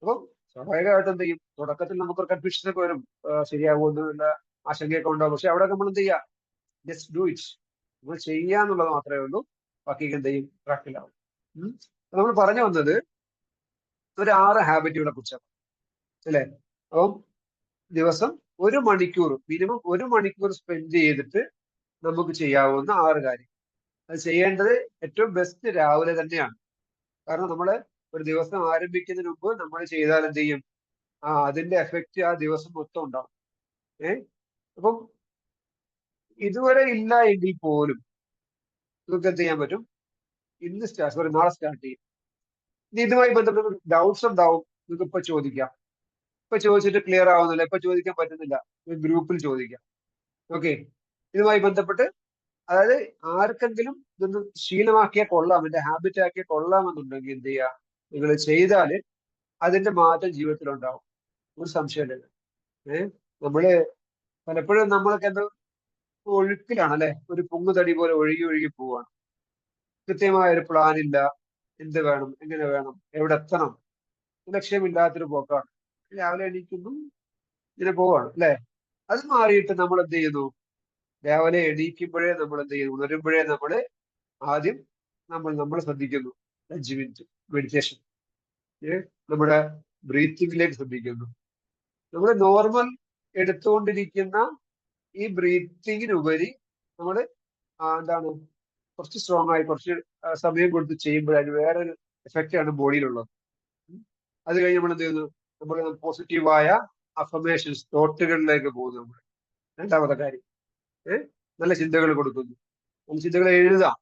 അപ്പം സ്വാഭാവികമായിട്ടും എന്ത് ചെയ്യും, തുടക്കത്തിൽ നമുക്കൊരു കൺഫ്യൂഷൻ ഒക്കെ വരും, ശരിയാകുമെന്നുള്ള ആശങ്കയൊക്കെ ഉണ്ടാവും. പക്ഷെ അവിടെ നമ്മൾ എന്ത് ചെയ്യുക, ജസ്റ്റ് ഡു ഇറ്റ്, നമ്മൾ ചെയ്യാന്നുള്ളത് മാത്രമേ ഉള്ളൂ. ബാക്കി എന്ത് ചെയ്യും, പ്രാക്ടിക്കലാവും. നമ്മൾ പറഞ്ഞു വന്നത് ഒരു 6 ഹാബിറ്റുകളെ കുറിച്ചാണ് അല്ലെ. അപ്പം ദിവസം 1 മണിക്കൂർ, മിനിമം 1 മണിക്കൂർ സ്പെൻഡ് ചെയ്തിട്ട് നമുക്ക് ചെയ്യാവുന്ന 6 കാര്യം. അത് ചെയ്യേണ്ടത് ഏറ്റവും ബെസ്റ്റ് രാവിലെ തന്നെയാണ്. കാരണം നമ്മള് ഒരു ദിവസം ആരംഭിക്കുന്നതിന് മുമ്പ് നമ്മൾ ചെയ്താൽ എന്ത് ചെയ്യും, അതിന്റെ എഫക്റ്റ് ആ ദിവസം മൊത്തം ഉണ്ടാവും. അപ്പം ഇതുവരെ ഇല്ല എങ്കിൽ പോലും നിങ്ങൾക്ക് എന്ത് ചെയ്യാൻ പറ്റും, നാളെ സ്റ്റാർട്ട് ചെയ്യും. ഇനി ഇതുമായി ബന്ധപ്പെട്ട് ഡൗട്ട്സ് ഉണ്ടാവും, നിങ്ങൾക്ക് ഇപ്പൊ ചോദിക്കാം. ഇപ്പൊ ചോദിച്ചിട്ട് ക്ലിയർ ആവുന്നില്ല, ഇപ്പൊ ചോദിക്കാൻ പറ്റുന്നില്ല, ഗ്രൂപ്പിൽ ചോദിക്കാം. ഓക്കെ, ഇതുമായി ബന്ധപ്പെട്ട് അതായത് ആർക്കെങ്കിലും ഇതൊന്ന് ശീലമാക്കിയാൽ കൊള്ളാം, എന്റെ ഹാബിറ്റ് ആക്കിയാൽ കൊള്ളാമെന്നുണ്ടെങ്കിൽ എന്ത് ചെയ്യുക, നിങ്ങൾ ചെയ്താൽ അതിന്റെ മാറ്റം ജീവിതത്തിൽ ഉണ്ടാവും, ഒരു സംശയമില്ല. നമ്മള് പലപ്പോഴും നമ്മളൊക്കെ എന്താ ഒഴുക്കിലാണ് അല്ലെ, ഒരു പൊങ്ങുതടി പോലെ ഒഴുകി ഒഴുകി പോവാണ്. കൃത്യമായ ഒരു പ്ലാൻ ഇല്ല, എന്ത് വേണം, എങ്ങനെ വേണം, എവിടെ എത്തണം, ലക്ഷ്യമില്ലാത്തൊരു പോക്കാണ്. രാവിലെ എണീക്കുന്നു, ഇങ്ങനെ പോവാണ് അല്ലെ. അത് മാറിയിട്ട് നമ്മൾ എന്ത് ചെയ്യുന്നു, രാവിലെ എണീക്കുമ്പോഴേ നമ്മൾ എന്ത് ചെയ്യുന്നു, ഉണരുമ്പോഴേ നമ്മൾ ആദ്യം നമ്മൾ ശ്രദ്ധിക്കുന്നു 5 മിനിറ്റ് മെഡിറ്റേഷൻ, നമ്മുടെ ബ്രീത്തിങ്ങിലേക്ക് ശ്രദ്ധിക്കുന്നു. നമ്മൾ നോർമൽ എടുത്തുകൊണ്ടിരിക്കുന്ന ഈ ബ്രീത്തിങ്ങിനുപരി നമ്മൾ എന്താണ് കുറച്ച് സ്ട്രോങ് ആയി കുറച്ച് സമയം കൊടുത്ത് ചെയ്യുമ്പോഴാണ് വേറൊരു എഫക്റ്റ് ആണ് ബോഡിയിലുള്ളത്. അത് കഴിഞ്ഞ് നമ്മൾ എന്ത് ചെയ്യുന്നു, നമ്മൾ പോസിറ്റീവായ അഫർമേഷൻസ് തോട്ടുകളിലേക്ക് പോകുന്നു. നമ്മൾ രണ്ടാമത്തെ കാര്യം നല്ല ചിന്തകൾ കൊടുക്കുന്നു, നല്ല ചിന്തകൾ എഴുതാം.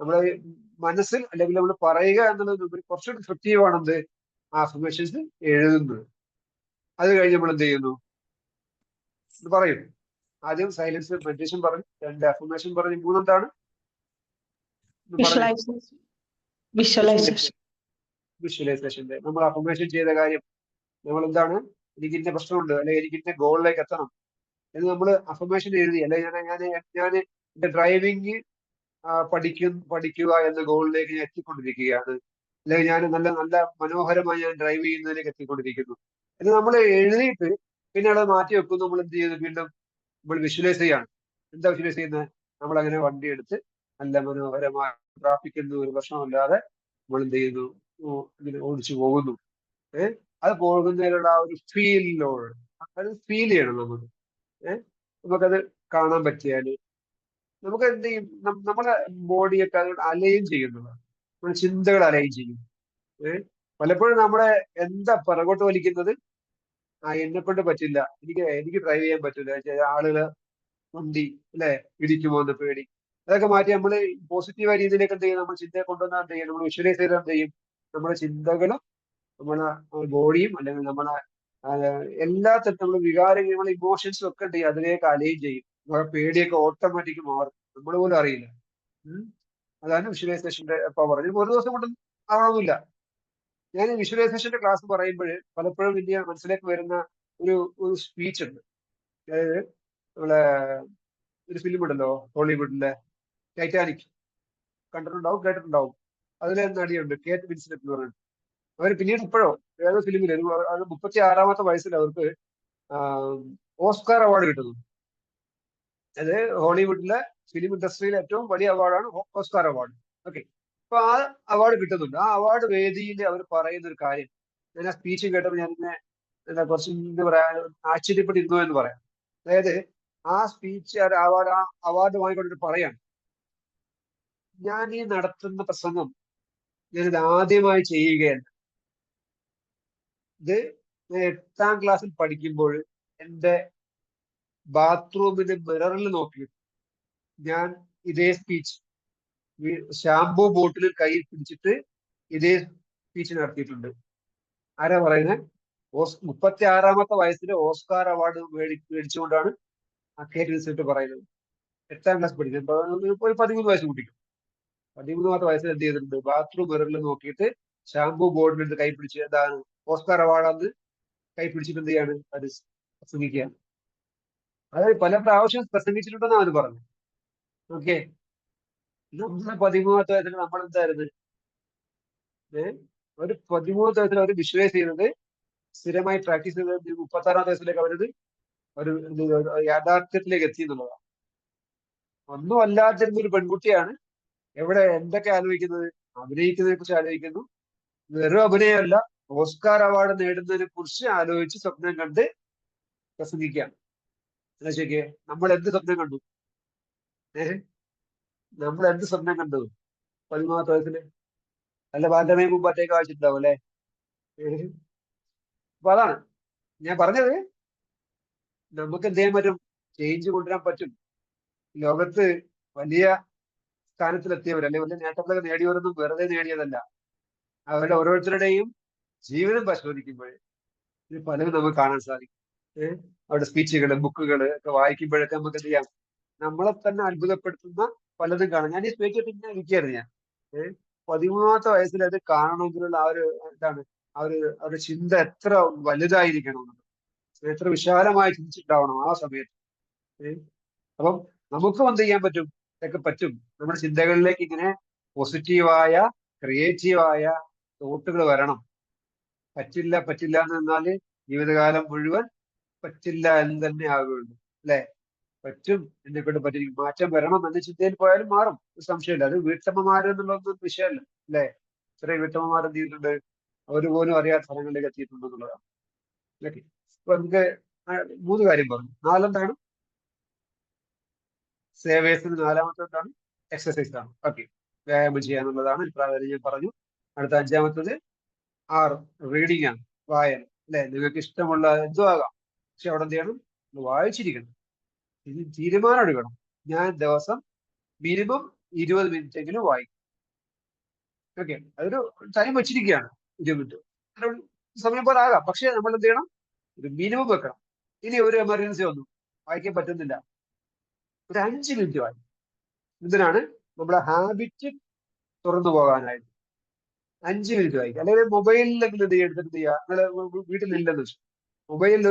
നമ്മുടെ മനസ്സിൽ അല്ലെങ്കിൽ നമ്മൾ പറയുക എന്നുള്ളത് കുറച്ചുകൂടി എഫക്റ്റീവ് ആണെന്ത്, ആ അഫർമേഷൻസ് എഴുതുന്നത്. അത് കഴിഞ്ഞ് നമ്മൾ എന്ത് ചെയ്യുന്നു, പറയും. ആദ്യം സൈലൻസ് മെഡിറ്റേഷൻ പറഞ്ഞു, 2 അഫർമേഷൻ പറഞ്ഞു, 3 എന്താണ് വിഷ്വലൈസേഷൻ. നമ്മൾ അഫർമേഷൻ ചെയ്ത കാര്യം, നമ്മൾ എന്താണ്, എനിക്ക് ഇന്ന പ്രശ്നമുണ്ട് അല്ലെങ്കിൽ എനിക്ക് ഇന്ന ഗോളിലേക്ക് എത്തണം എന്ന് നമ്മൾ അഫർമേഷൻ എഴുതി. അല്ലെങ്കിൽ ഞാൻ എന്റെ ഡ്രൈവിംഗ് പഠിക്കുക എന്ന ഗോളിലേക്ക് ഞാൻ എത്തിക്കൊണ്ടിരിക്കുകയാണ്, അല്ലെങ്കിൽ ഞാൻ നല്ല നല്ല മനോഹരമായി ഞാൻ ഡ്രൈവ് ചെയ്യുന്നതിലേക്ക് എത്തിക്കൊണ്ടിരിക്കുന്നു എന്ന് നമ്മൾ എഴുതിയിട്ട് പിന്നെ അത് മാറ്റി വെക്കുന്നു. നമ്മൾ എന്ത് ചെയ്യുന്നു, വീണ്ടും നമ്മൾ വിഷ്വലൈസ് ചെയ്യാണ്. എന്താ വിഷ്വലൈസ് ചെയ്യുന്നത്, നമ്മൾ അങ്ങനെ വണ്ടി എടുത്ത് നല്ല മനോഹരമായ ട്രാഫിക്കൊന്നും ഒരു പ്രശ്നമില്ലാതെ നമ്മൾ എന്ത് ചെയ്യുന്നു, ഇങ്ങനെ ഓടിച്ചു പോകുന്നു. അത് പോകുന്നതിലുള്ള ആ ഒരു ഫീലിനോട് അത് ഫീൽ ചെയ്യണം നമ്മൾ. നമുക്കത് കാണാൻ പറ്റിയാല് നമുക്ക് എന്ത് ചെയ്യും, നമ്മളെ ബോഡിയൊക്കെ അതുകൊണ്ട് അലൈൻ ചെയ്യുന്നതാണ്, നമ്മുടെ ചിന്തകൾ അലൈൻ ചെയ്യും. പലപ്പോഴും നമ്മളെ എന്താ പിറകോട്ട് വലിക്കുന്നത്, എന്നെ കൊണ്ട് പറ്റില്ല, എനിക്ക് ഡ്രൈവ് ചെയ്യാൻ പറ്റില്ല, ചില ആളുകള് വണ്ടി അല്ലെ ഇടിക്കുമോ എന്ന് പേടി. അതൊക്കെ മാറ്റി നമ്മൾ പോസിറ്റീവായ രീതിയിലേക്ക് എന്ത് ചെയ്യും, നമ്മൾ ചിന്തയെ കൊണ്ടുവന്നാൽ എന്ത് ചെയ്യും, നമ്മൾ വിഷ്വലൈസ് ചെയ്താൽ എന്ത് ചെയ്യും, നമ്മുടെ ചിന്തകളും നമ്മളെ ബോഡിയും അല്ലെങ്കിൽ നമ്മളെ എല്ലാ തരത്തിലും നമ്മുടെ വികാരങ്ങൾ, നമ്മുടെ ഇമോഷൻസും ഒക്കെ എന്ത് ചെയ്യും, അതിലേക്ക് അലൈൻ ചെയ്യും. നമ്മുടെ പേടിയൊക്കെ ഓട്ടോമാറ്റിക് മാറും, നമ്മൾ പോലും അറിയില്ല. അതാണ് വിഷ്വലൈസേഷന്റെ പവർ. ഒരു ദിവസം കൊണ്ട് ആവണമെന്നില്ല. ഞാൻ വിഷ്വലൈസേഷന്റെ ക്ലാസ് പറയുമ്പോൾ പലപ്പോഴും ഇന്ത്യ മനസ്സിലേക്ക് വരുന്ന ഒരു സ്പീച്ച് ഉണ്ട്. അതായത് നമ്മളെ ഒരു ഫിലിം ഉണ്ടല്ലോ ഹോളിവുഡിലെ ടൈറ്റാനിക്, കണ്ടിട്ടുണ്ടാവും കേട്ടിട്ടുണ്ടാവും. അതിലെ നടിയുണ്ട് കേറ്റ് വിൻസ്ലെറ്റ് എന്ന് പറയുന്നത്. അവർ പിന്നീട് ഇപ്പോഴോ ഏതോ ഫിലിമിൽ 36-ാമത്തെ വയസ്സിൽ അവർക്ക് ഓസ്കാർ അവാർഡ് കിട്ടുന്നു. അത് ഹോളിവുഡിലെ ഫിലിം ഇൻഡസ്ട്രിയിലെ ഏറ്റവും വലിയ അവാർഡാണ് ഓസ്കാർ അവാർഡ്. ഓക്കെ, അപ്പൊ ആ അവാർഡ് കിട്ടുന്നുണ്ട്. ആ അവാർഡ് വേദിയിൽ അവർ പറയുന്ന ഒരു കാര്യം, ഞാൻ ആ സ്പീച്ച് കേട്ടപ്പോൾ ഞാൻ എന്താ കുറച്ച് എന്താ പറയാ ആശ്ചര്യപ്പെട്ടിരുന്നു എന്ന് പറയാം. അതായത് ആ സ്പീച്ച് അവാർഡ് വാങ്ങിക്കൊണ്ടിട്ട് പറയാണ്, ഞാൻ ഈ നടത്തുന്ന പ്രസംഗം ഞാനിത് ആദ്യമായി ചെയ്യുകയല്ല. ഇത് ഞാൻ 8ാം ക്ലാസ്സിൽ പഠിക്കുമ്പോൾ എന്റെ ബാത്റൂമിന്റെ മിററിൽ നോക്കി ഞാൻ ഇതേ സ്പീച്ച് ഷാംപൂ ബോട്ടിൽ കയ്യിൽ പിടിച്ചിട്ട് ഇതേ സ്പീച്ച് നടത്തിയിട്ടുണ്ട്. ആരാ പറയുന്നത്? 36-ാമത്തെ വയസ്സിൽ ഓസ്കാർ അവാർഡ് മേടിച്ചുകൊണ്ടാണ് ആ കേറ്റ് വിൻസ്ലെറ്റ് പറയുന്നത്. 8ാം ക്ലാസ് പഠിക്കുന്നത്. ഒരു 13 വയസ്സ് കുട്ടിക്കും. 13ാമത്തെ വയസ്സിൽ എന്ത് ചെയ്തിട്ടുണ്ട്? ബാത്റൂം മിററിൽ നോക്കിയിട്ട് ഷാംപൂ ബോർഡിൽ എടുത്ത് കൈ പിടിച്ച് എന്താണ് ഓസ്കാർ അവാർഡാന്ന് കൈ പിടിച്ചിട്ട് എന്ത് ചെയ്യാണ്? അത് പ്രസംഗിക്കുകയാണ്. അതായത് പല പ്രാവശ്യം പ്രസംഗിച്ചിട്ടുണ്ടെന്നാണ് അവർ പറഞ്ഞു. ഓക്കെ, നമ്മളെ 13ാമത്തെ വയസ്സിൽ നമ്മൾ എന്തായിരുന്നു? ഒരു 13ാമത്തെ വയസ്സിൽ അവർ വിഷ്വലൈസ് ചെയ്യുന്നത്, സ്ഥിരമായി പ്രാക്ടീസ് ചെയ്തത് 36ാമത്തെ വയസ്സിലേക്ക് അവരത് ഒരു യാഥാർത്ഥ്യത്തിലേക്ക് എത്തി എന്നുള്ളതാണ്. ഒന്നും അല്ലാതിരുന്ന ഒരു പെൺകുട്ടിയാണ് എവിടെ എന്തൊക്കെ ആലോചിക്കുന്നത്? അഭിനയിക്കുന്നതിനെ കുറിച്ച് ആലോചിക്കുന്നു. വെറും അഭിനയമല്ല, ഓസ്കാർ അവാർഡ് നേടുന്നതിനെ കുറിച്ച് ആലോചിച്ച് സ്വപ്നം കണ്ട് പ്രസംഗിക്കുകയാണ്. ശരിക്ക് നമ്മൾ എന്ത് സ്വപ്നം കണ്ടു? നമ്മൾ എന്ത് സ്വപ്നം കണ്ടു 13ാമത്തെ വയസ്സില്? നല്ല ബാലരമയും മുമ്പാറ്റേക്ക് വായിച്ചിട്ടുണ്ടാവും അല്ലെ? അപ്പൊ അതാണ് ഞാൻ പറഞ്ഞത്. നമുക്ക് എന്ത് ചെയ്യാൻ പറ്റും? ചേഞ്ച് കൊണ്ടുവരാൻ പറ്റും. ലോകത്ത് വലിയ സ്ഥാനത്തിലെത്തിയവർ അല്ലെങ്കിൽ വലിയ നേട്ടങ്ങളൊക്കെ നേടിയവരൊന്നും വെറുതെ നേടിയതല്ല. അവരുടെ ഓരോരുത്തരുടെയും ജീവിതം പരിശോധിക്കുമ്പോൾ ഇത് പലതും നമുക്ക് കാണാൻ സാധിക്കും. അവരുടെ സ്പീച്ചുകൾ, ബുക്കുകൾ ഒക്കെ വായിക്കുമ്പോഴൊക്കെ നമുക്ക് എന്ത് ചെയ്യാം? നമ്മളെ തന്നെ അത്ഭുതപ്പെടുത്തുന്ന പലതും കാണാം. ഞാൻ ഈ സ്പീച്ച് ഇങ്ങനെ ഇരിക്കുകയായിരുന്നു ഞാൻ. 13ാമത്തെ വയസ്സിൽ അത് കാണണമെങ്കിലുള്ള ആ ഒരു എന്താണ് അവരുടെ ചിന്ത എത്ര വലുതായിരിക്കണം, എത്ര വിശാലമായി ചിന്തിച്ചിട്ടുണ്ടാവണം ആ സമയത്ത്. അപ്പം നമുക്കും എന്ത് ചെയ്യാൻ പറ്റും? ഇതൊക്കെ പറ്റും. നമ്മുടെ ചിന്തകളിലേക്ക് ഇങ്ങനെ പോസിറ്റീവായ, ക്രിയേറ്റീവായ തോട്ടുകൾ വരണം. പറ്റില്ല പറ്റില്ല എന്ന് നിന്നാല് ജീവിതകാലം മുഴുവൻ പറ്റില്ല എന്ന് തന്നെ ആകുകയുള്ളൂ. അല്ലെ? പറ്റും, എന്നെ കൊണ്ട് പറ്റും, മാറ്റം വരണം എന്ന ചിന്തയിൽ പോയാലും മാറും, സംശയമില്ല. അത് വീട്ടമ്മമാര് എന്നുള്ളതൊന്നും വിഷയമല്ല. അല്ലെ? ഇത്രയും വീട്ടമ്മമാർ എന്ത് ചെയ്തിട്ടുണ്ട്? അവര് പോലും അറിയാത്ത സ്ഥലങ്ങളിലേക്ക് എത്തിയിട്ടുണ്ട് എന്നുള്ളതാണ്. ഓക്കെ, അപ്പൊ നമുക്ക് 3 കാര്യം പറഞ്ഞു. 4 സേവേഴ്സിന് 4ാമത്തെ എന്താണ്? എക്സസൈസ് ആണ്. ഓക്കെ, വ്യായാമം ചെയ്യാന്നുള്ളതാണ്. ഇപ്രാകാരം ഞാൻ പറഞ്ഞു. അടുത്ത 5ാമത്തത് റീഡിംഗ് ആണ്, വായന. അല്ലെ? നിങ്ങൾക്ക് ഇഷ്ടമുള്ള എന്തോ ആകാം, പക്ഷെ അവിടെ എന്ത് ചെയ്യണം? വായിച്ചിരിക്കണം. ഇത് തീരുമാനം എടുക്കണം. ഞാൻ ദിവസം മിനിമം 20 മിനിറ്റ് എങ്കിലും വായിക്കും. ഓക്കെ, അതൊരു ടൈം വെച്ചിരിക്കുകയാണ്. 20 മിനിറ്റ് സമയം പോലെ ആകാം, പക്ഷെ നമ്മൾ എന്ത് ചെയ്യണം? ഒരു മിനിമം വെക്കണം. ഇനി ഒരു എമർജൻസി വന്നു, വായിക്കാൻ പറ്റുന്നില്ല, ഒരു 5 മിനിറ്റ് വായിക്കും. ഇതിനാണ് നമ്മുടെ ഹാബിറ്റ് തുറന്നു പോകാനായിട്ട്. 5 മിനിറ്റ് വായിക്കുക. അല്ലെങ്കിൽ മൊബൈലിലെങ്കിലും എന്ത് ചെയ്യുക? എടുത്തിട്ട് ചെയ്യുക. നിങ്ങളെ വീട്ടിലില്ലെന്ന് വെച്ചു, മൊബൈലിൽ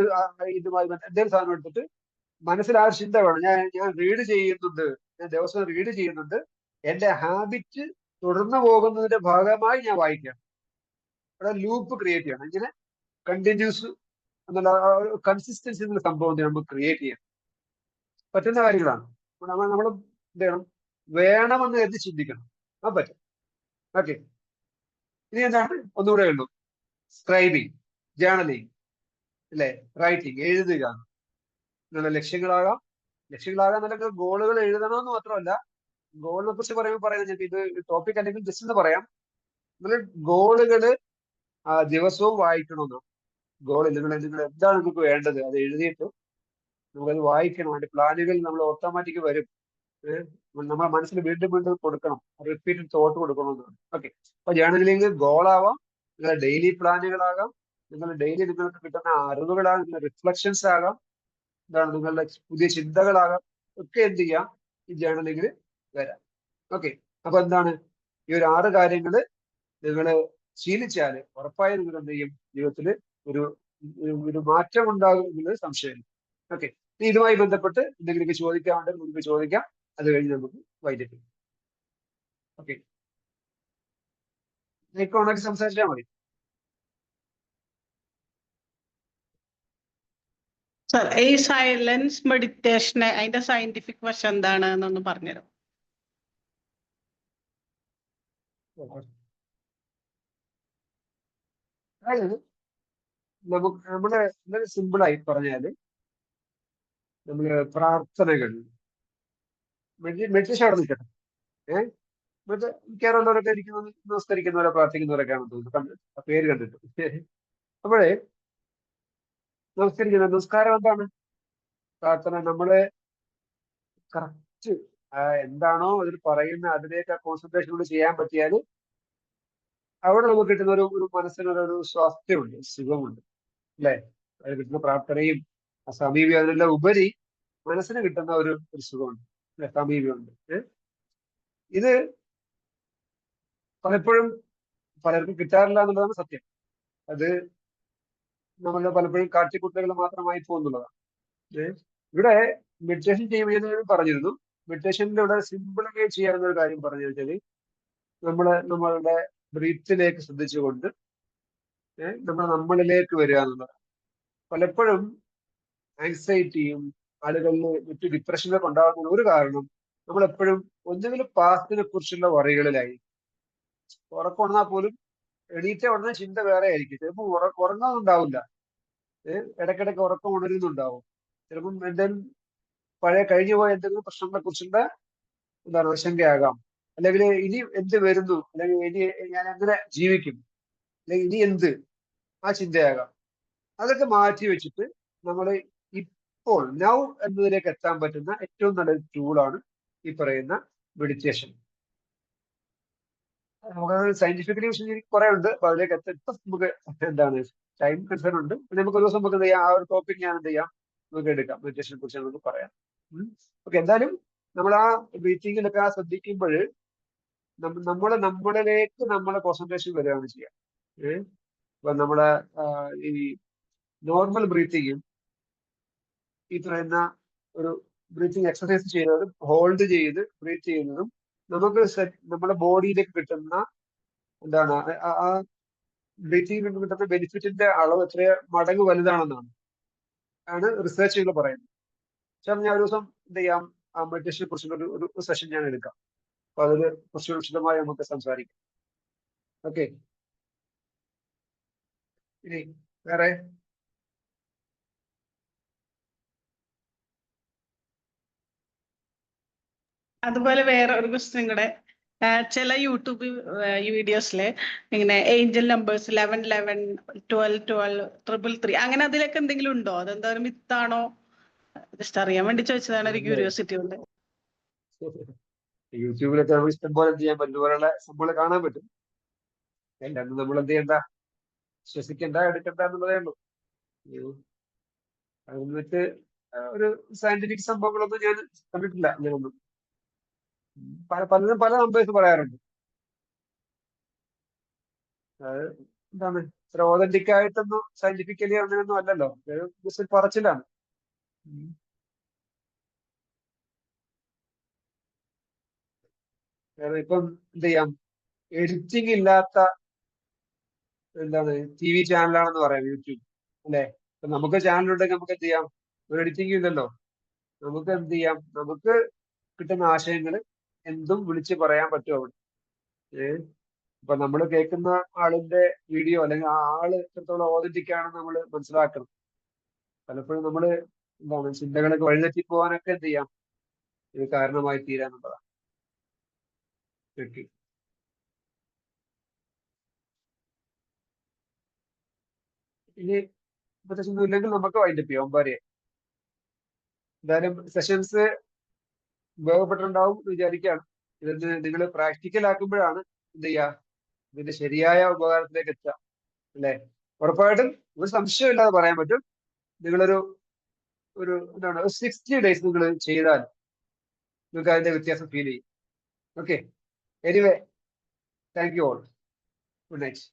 ഇതുമായി എന്തെങ്കിലും സാധനം എടുത്തിട്ട് മനസ്സിൽ ആ ഒരു ചിന്ത വേണം. ഞാൻ റീഡ് ചെയ്യുന്നുണ്ട്, ഞാൻ ദിവസം റീഡ് ചെയ്യുന്നുണ്ട്, എന്റെ ഹാബിറ്റ് തുടർന്നു പോകുന്നതിന്റെ ഭാഗമായി ഞാൻ വായിക്കണം. അവിടെ ലൂപ്പ് ക്രിയേറ്റ് ചെയ്യണം. ഇങ്ങനെ കണ്ടിന്യൂസ് എന്നുള്ള കൺസിസ്റ്റൻസി എന്നുള്ള സംഭവം നമുക്ക് ക്രിയേറ്റ് ചെയ്യാം. പറ്റുന്ന കാര്യങ്ങളാണ്. നമ്മൾ എന്ത് ചെയ്യണം? വേണമെന്ന് കരുതി ചിന്തിക്കണം. ആ പറ്റും. ഓക്കെ, ഇനി എന്താണ്? ഒന്നുകൂടെ ഉള്ളൂ. സ്ക്രൈബിങ്, ജേർണലിങ്, അല്ലെ? റൈറ്റിംഗ്, എഴുതുക. നിങ്ങളുടെ ലക്ഷ്യങ്ങളാകാം നല്ല ഗോളുകൾ എഴുതണമെന്ന് മാത്രമല്ല. ഗോളിനെ കുറിച്ച് പറയുന്നത് ഇത് ടോപ്പിക് അല്ലെങ്കിൽ ജസ്റ്റ് എന്ന് പറയാം. നിങ്ങൾ ഗോളുകള് ദിവസവും വായിക്കണമെന്ന്. ഗോളിൽ നിങ്ങൾ എന്താണ് നിങ്ങൾക്ക് വേണ്ടത് അത് എഴുതിയിട്ട് നമുക്കത് വായിക്കണം. അതിന്റെ പ്ലാനുകൾ നമ്മൾ ഓട്ടോമാറ്റിക് വരും. നമ്മുടെ മനസ്സിൽ വീണ്ടും വീണ്ടും കൊടുക്കണം, റിപ്പീറ്റഡ് തോട്ട് കൊടുക്കണമെന്നാണ്. ഓക്കെ, അപ്പൊ ജേർണലിംഗ് ഗോളാവാം, നിങ്ങളുടെ ഡെയിലി പ്ലാനുകളാകാം, ഡെയിലി നിങ്ങൾക്ക് കിട്ടുന്ന അറിവുകളാകാം, നിങ്ങളുടെ റിഫ്ലക്ഷൻസ് ആകാം, എന്താണ് നിങ്ങളുടെ പുതിയ ചിന്തകളാകാം, ഒക്കെ എന്ത് ചെയ്യാം? ഈ ജേർണലിംഗിൽ വരാം. ഓക്കെ, അപ്പൊ എന്താണ്? ഈ ഒരു 6 കാര്യങ്ങള് നിങ്ങൾ ശീലിച്ചാൽ ഉറപ്പായും നിങ്ങൾ എന്ത് ചെയ്യും? ജീവിതത്തിൽ ഒരു ഒരു മാറ്റം ഉണ്ടാകും എന്നുള്ളത് സംശയമില്ല. ഓക്കെ, ഇതുമായി ബന്ധപ്പെട്ട് എന്തെങ്കിലുമൊക്കെ ചോദിക്കാനുണ്ടെങ്കിൽ നമുക്ക് ചോദിക്കാം. അത് കഴിഞ്ഞ് നമുക്ക് വൈകിട്ട്. ഓക്കെ, ഓണാക്കി സംസാരിച്ചാൽ മതി. സർ, ഈ സൈലൻസ് മെഡിറ്റേഷന് അതിന്റെ സയന്റിഫിക് വശം എന്താണ് എന്നൊന്ന് പറഞ്ഞുതരാം. അതായത് നമ്മുടെ സിമ്പിളായി പറഞ്ഞാല് നമ്മള് പ്രാർത്ഥനകൾ, മെഡിറ്റേഷൻ അവിടെ നിൽക്കട്ടെ. മിക്കവാറുള്ളവരൊക്കെ നമസ്കരിക്കുന്നവരോ പ്രാർത്ഥിക്കുന്നവരൊക്കെയാണെന്ന് തോന്നുന്നു, പേര് കണ്ടിട്ട്. അപ്പോഴേ നമസ്കാരം എന്താണ്? പ്രാർത്ഥന. നമ്മള് കറക്റ്റ് എന്താണോ അതിൽ പറയുന്ന അതിലേക്ക് ആ കോൺസെൻട്രേഷൻ കൊണ്ട് ചെയ്യാൻ പറ്റിയാൽ അവിടെ നമുക്ക് കിട്ടുന്ന ഒരു മനസ്സിനൊരു സ്വാസ്ഥ്യമുണ്ട്, സുഖമുണ്ട്, അല്ലെ? അതിൽ കിട്ടുന്ന പ്രാർത്ഥനയും ആ സമീപം അതിനെല്ലാം ഉപരി മനസ്സിന് കിട്ടുന്ന ഒരു സുഖമുണ്ട്, അല്ലെ? സമീപമുണ്ട്. ഇത് പലപ്പോഴും പലർക്കും കിട്ടാറില്ല എന്നുള്ളതാണ് സത്യം. അത് നമ്മൾ പലപ്പോഴും കാട്ടിക്കുട്ടലുകൾ മാത്രമായി പോകുന്നുള്ളതാണ്. ഇവിടെ മെഡിറ്റേഷൻ ചെയ്യുമ്പോൾ പറഞ്ഞിരുന്നു, മെഡിറ്റേഷനിലൂടെ സിമ്പിളായി ചെയ്യാവുന്ന ഒരു കാര്യം പറഞ്ഞു വെച്ചാൽ നമ്മളുടെ ബ്രീത്തിലേക്ക് ശ്രദ്ധിച്ചുകൊണ്ട് നമ്മളിലേക്ക് വരിക എന്നുള്ളത്. പലപ്പോഴും ആങ്സൈറ്റിയും ആളുകളിൽ മറ്റു ഡിപ്രഷനൊക്കെ ഉണ്ടാകുന്ന ഒരു കാരണം നമ്മളെപ്പോഴും ഒന്നുകിൽ പാസ്റ്റിനെ കുറിച്ചുള്ള വറികളിലായി. ഉറക്കം ഉണർന്നാൽ പോലും എണീറ്റ ഉടനെ ചിന്ത വേറെ ആയിരിക്കും. ചിലപ്പോൾ ഉറങ്ങാനുണ്ടാവില്ല, ഇടയ്ക്കിടയ്ക്ക് ഉറക്കം ഉണരുന്നുണ്ടാവും. ചിലപ്പം എന്തെങ്കിലും പഴയ കഴിഞ്ഞു പോയ എന്തെങ്കിലും പ്രശ്നങ്ങളെ കുറിച്ചുള്ള എന്താണ് ആശങ്കയാകാം, അല്ലെങ്കിൽ ഇനി എന്ത് വരുന്നു, അല്ലെങ്കിൽ ഇനി ഞാൻ എങ്ങനെ ജീവിക്കും, അല്ലെങ്കിൽ ഇനി എന്ത്, ആ ചിന്തയാകാം. അതൊക്കെ മാറ്റി വെച്ചിട്ട് നമ്മൾ ഇപ്പോൾ നൗ എന്നതിലേക്ക് എത്താൻ പറ്റുന്ന ഏറ്റവും നല്ലൊരു ടൂളാണ് ഈ പറയുന്ന മെഡിറ്റേഷൻ. നമുക്കത് സയന്റിഫിക്കലി കുറെ ഉണ്ട്, അപ്പൊ അതിലേക്ക് എത്താൻ നമുക്ക് എന്താണ് ടൈം കൺസേൺ ഉണ്ട്. നമുക്ക് ഒരു ദിവസം നമുക്ക് എന്ത് ചെയ്യാം, ആ ഒരു ടോപ്പിക് ഞാൻ എന്ത് ചെയ്യാം, നമുക്ക് എടുക്കാം, മെഡിറ്റേഷനെ കുറിച്ച് നമുക്ക് പറയാം. ഓക്കെ, എന്തായാലും നമ്മൾ ആ ബ്രീത്തിങ്ങിലൊക്കെ ആ ശ്രദ്ധിക്കുമ്പോൾ നമ്മളിലേക്ക് നമ്മളെ കോൺസെൻട്രേഷൻ വരികയാണ് ചെയ്യുക. ഇപ്പൊ നമ്മളെ ഈ നോർമൽ ബ്രീത്തിങ്ങും ഈ പറയുന്ന ഒരു ബ്രീത്തിങ് എക്സസൈസ് ചെയ്യുന്നതും ഹോൾഡ് ചെയ്ത് ബ്രീത്ത് ചെയ്യുന്നതും നമുക്ക് നമ്മുടെ ബോഡിയിലേക്ക് കിട്ടുന്ന എന്താണ് ആ ബ്രീത്തിങ് കിട്ടുന്ന ബെനിഫിറ്റിന്റെ അളവ് എത്ര മടങ്ങ് വലുതാണെന്നാണ് റിസർച്ചുകൾ പറയുന്നത്. പക്ഷെ ഞാൻ ഒരു ദിവസം എന്ത് ചെയ്യാം, ആ മെഡിറ്റേഷനെ കുറിച്ചുള്ള ഒരു സെഷൻ ഞാൻ എടുക്കാം. അപ്പൊ അതിൽ കുറച്ച് വിശദമായി നമുക്ക് സംസാരിക്കാം. ഓക്കെ, ഇനി വേറെ അതുപോലെ വേറെ ഒരു ക്വസ്റ്റ്യൻ കൂടെ. ചില യൂട്യൂബ് വീഡിയോസില് ഇങ്ങനെ ഏഞ്ചൽ നമ്പേഴ്സ് 11 11 12 12 333 അങ്ങനെ അതിലൊക്കെ എന്തെങ്കിലും ഉണ്ടോ? അതെന്താ ഒരു മിത്താണോ? ജസ്റ്റ് അറിയാൻ വേണ്ടി ചോദിച്ചതാണ്, ഒരു ക്യൂരിയോസിറ്റി ഉണ്ട്. യൂട്യൂബിലൊക്കെ നമുക്ക് ഇഷ്ടം പോലെ എന്ത് ചെയ്യാൻ പറ്റും, പോലുള്ള സംഭവങ്ങൾ കാണാൻ പറ്റും. എല്ലാം നമ്മൾ എന്ത് ചെയ്യണ്ട, വിശ്വസിക്കണ്ട, എടുക്കണ്ട എന്നുള്ളതേ ഉള്ളൂ. അത് വന്നിട്ട് ഒരു സയന്റിഫിക് സംഭവങ്ങളൊന്നും ഞാൻ കണ്ടിട്ടില്ല. ഞാനൊന്നും പലരും പല നമ്പേഴ്സ് പറയാറുണ്ട്. അത് എന്താണ് ഇത്ര ഓതന്റിക് ആയിട്ടൊന്നും സയന്റിഫിക്കലി അങ്ങനെയൊന്നും അല്ലല്ലോ, ഒരു പറച്ചിലാണ്. ഇപ്പം എന്ത് ചെയ്യാം, എഡിറ്റിംഗ് ഇല്ലാത്ത എന്താണ് TV ചാനലാണെന്ന് പറയാം യൂട്യൂബ്, അല്ലെ? ഇപ്പൊ നമുക്ക് ചാനലുണ്ടെങ്കിൽ നമുക്ക് എന്ത് ചെയ്യാം, ഒരു എഡിറ്റിംഗ് ഇല്ലല്ലോ. നമുക്ക് എന്ത് ചെയ്യാം, നമുക്ക് കിട്ടുന്ന ആശയങ്ങൾ എന്തും വിളിച്ച് പറയാൻ പറ്റും അവിടെ. ഇപ്പൊ നമ്മൾ കേൾക്കുന്ന ആളിന്റെ വീഡിയോ അല്ലെങ്കിൽ ആ ആള് എത്രത്തോളം ഓതന്റിക് ആണെന്ന് നമ്മൾ മനസ്സിലാക്കണം. പലപ്പോഴും നമ്മൾ എന്താണ് ചിന്തകളൊക്കെ വഴിതെറ്റി പോകാനൊക്കെ എന്ത് ചെയ്യാം, ഇത് കാരണമായി തീരാന്നുള്ളതാണ്. ഇനി പ്രത്യേകിച്ചൊന്നും ഇല്ലെങ്കിൽ നമുക്ക് വൈൻഡപ്പ് ചെയ്യാം. ഒമ്പതര. എന്തായാലും സെഷൻസ് ഉപയോഗപ്പെട്ടിട്ടുണ്ടാവും എന്ന് വിചാരിക്കുകയാണ്. ഇതിന് നിങ്ങൾ പ്രാക്ടിക്കൽ ആക്കുമ്പോഴാണ് എന്ത് ചെയ്യുക, ഇതിന്റെ ശരിയായ ഉപകാരത്തിലേക്ക് എത്തുക, അല്ലെ? ഉറപ്പായിട്ടും ഒരു സംശയമില്ലാതെ പറയാൻ പറ്റും, നിങ്ങളൊരു എന്താണ് 60 days നിങ്ങൾ ചെയ്താൽ നിങ്ങൾക്ക് അതിന്റെ വ്യത്യാസം ഫീൽ ചെയ്യും. Okay, anyway, thank you all. Good night.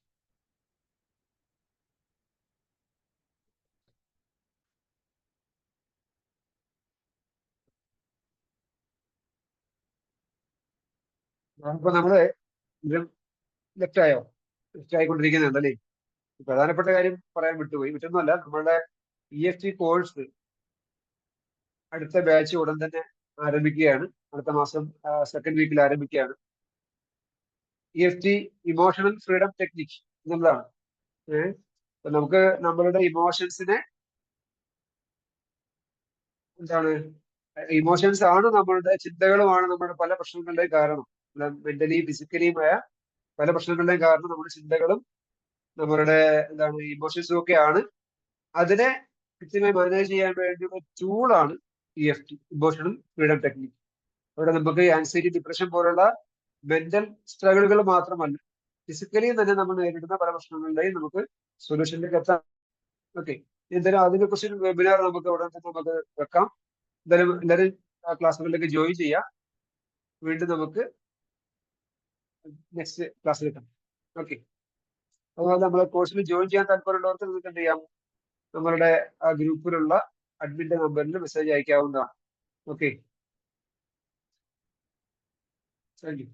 ഇപ്പൊ നമ്മള് ലെഫ്റ്റ് ആയോ? ലെഫ്റ്റ് ആയിക്കൊണ്ടിരിക്കുന്നുണ്ടല്ലേ? പ്രധാനപ്പെട്ട കാര്യം പറയാൻ വിട്ടുപോയി. മറ്റൊന്നുമല്ല, നമ്മളുടെ EFT കോഴ്സ് അടുത്ത ബാച്ച് ഉടൻ തന്നെ ആരംഭിക്കുകയാണ്. അടുത്ത മാസം സെക്കൻഡ് വീക്കിൽ ആരംഭിക്കുകയാണ്. EFT ഇമോഷണൽ ഫ്രീഡം ടെക്നിക് എന്നുള്ളതാണ്. അപ്പൊ നമുക്ക് നമ്മളുടെ ഇമോഷൻസിനെ എന്താണ്, ഇമോഷൻസ് ആണ് നമ്മളുടെ ചിന്തകളുമാണ് നമ്മുടെ പല പ്രശ്നങ്ങളുടെയും കാരണം. മെന്റലിയും ഫിസിക്കലിയുമായ പല പ്രശ്നങ്ങളുടെയും കാരണം നമ്മുടെ ചിന്തകളും നമ്മളുടെ എന്താണ് ഇമോഷൻസും ഒക്കെയാണ്. അതിനെ കൃത്യമായി മാനേജ് ചെയ്യാൻ വേണ്ടിയുള്ള ടൂളാണ് EFT ഇമോഷണൽ ഫ്രീഡം ടെക്നിക്. അവിടെ നമുക്ക് ആൻസൈറ്റി, ഡിപ്രഷൻ പോലുള്ള മെന്റൽ സ്ട്രഗിളുകൾ മാത്രമല്ല, ഫിസിക്കലി തന്നെ നമ്മൾ നേരിടുന്ന പല പ്രശ്നങ്ങളുടെയും നമുക്ക് സൊല്യൂഷനിലേക്ക് എത്താം. ഓക്കെ, എന്തായാലും അതിനെ കുറിച്ച് ഒരു വെബിനാർ നമുക്ക് ഉടൻ തന്നെ നമുക്ക് വെക്കാം. എന്തായാലും എല്ലാവരും ആ ക്ലാസ്സുകളിലേക്ക് ജോയിൻ ചെയ്യാം. വീണ്ടും നമുക്ക് നെക്സ്റ്റ് ക്ലാസ്സിൽ കാണാം. ഓക്കെ, അതുപോലെ നമ്മളെ കോഴ്സിൽ ജോയിൻ ചെയ്യാൻ താല്പര്യമുള്ളവർക്ക് നിങ്ങൾക്ക് എന്ത് ചെയ്യാം, നമ്മളുടെ ആ ഗ്രൂപ്പിലുള്ള അഡ്മിന്റെ നമ്പറിൽ മെസ്സേജ് അയക്കാവുന്നതാണ്. Okay, thank U.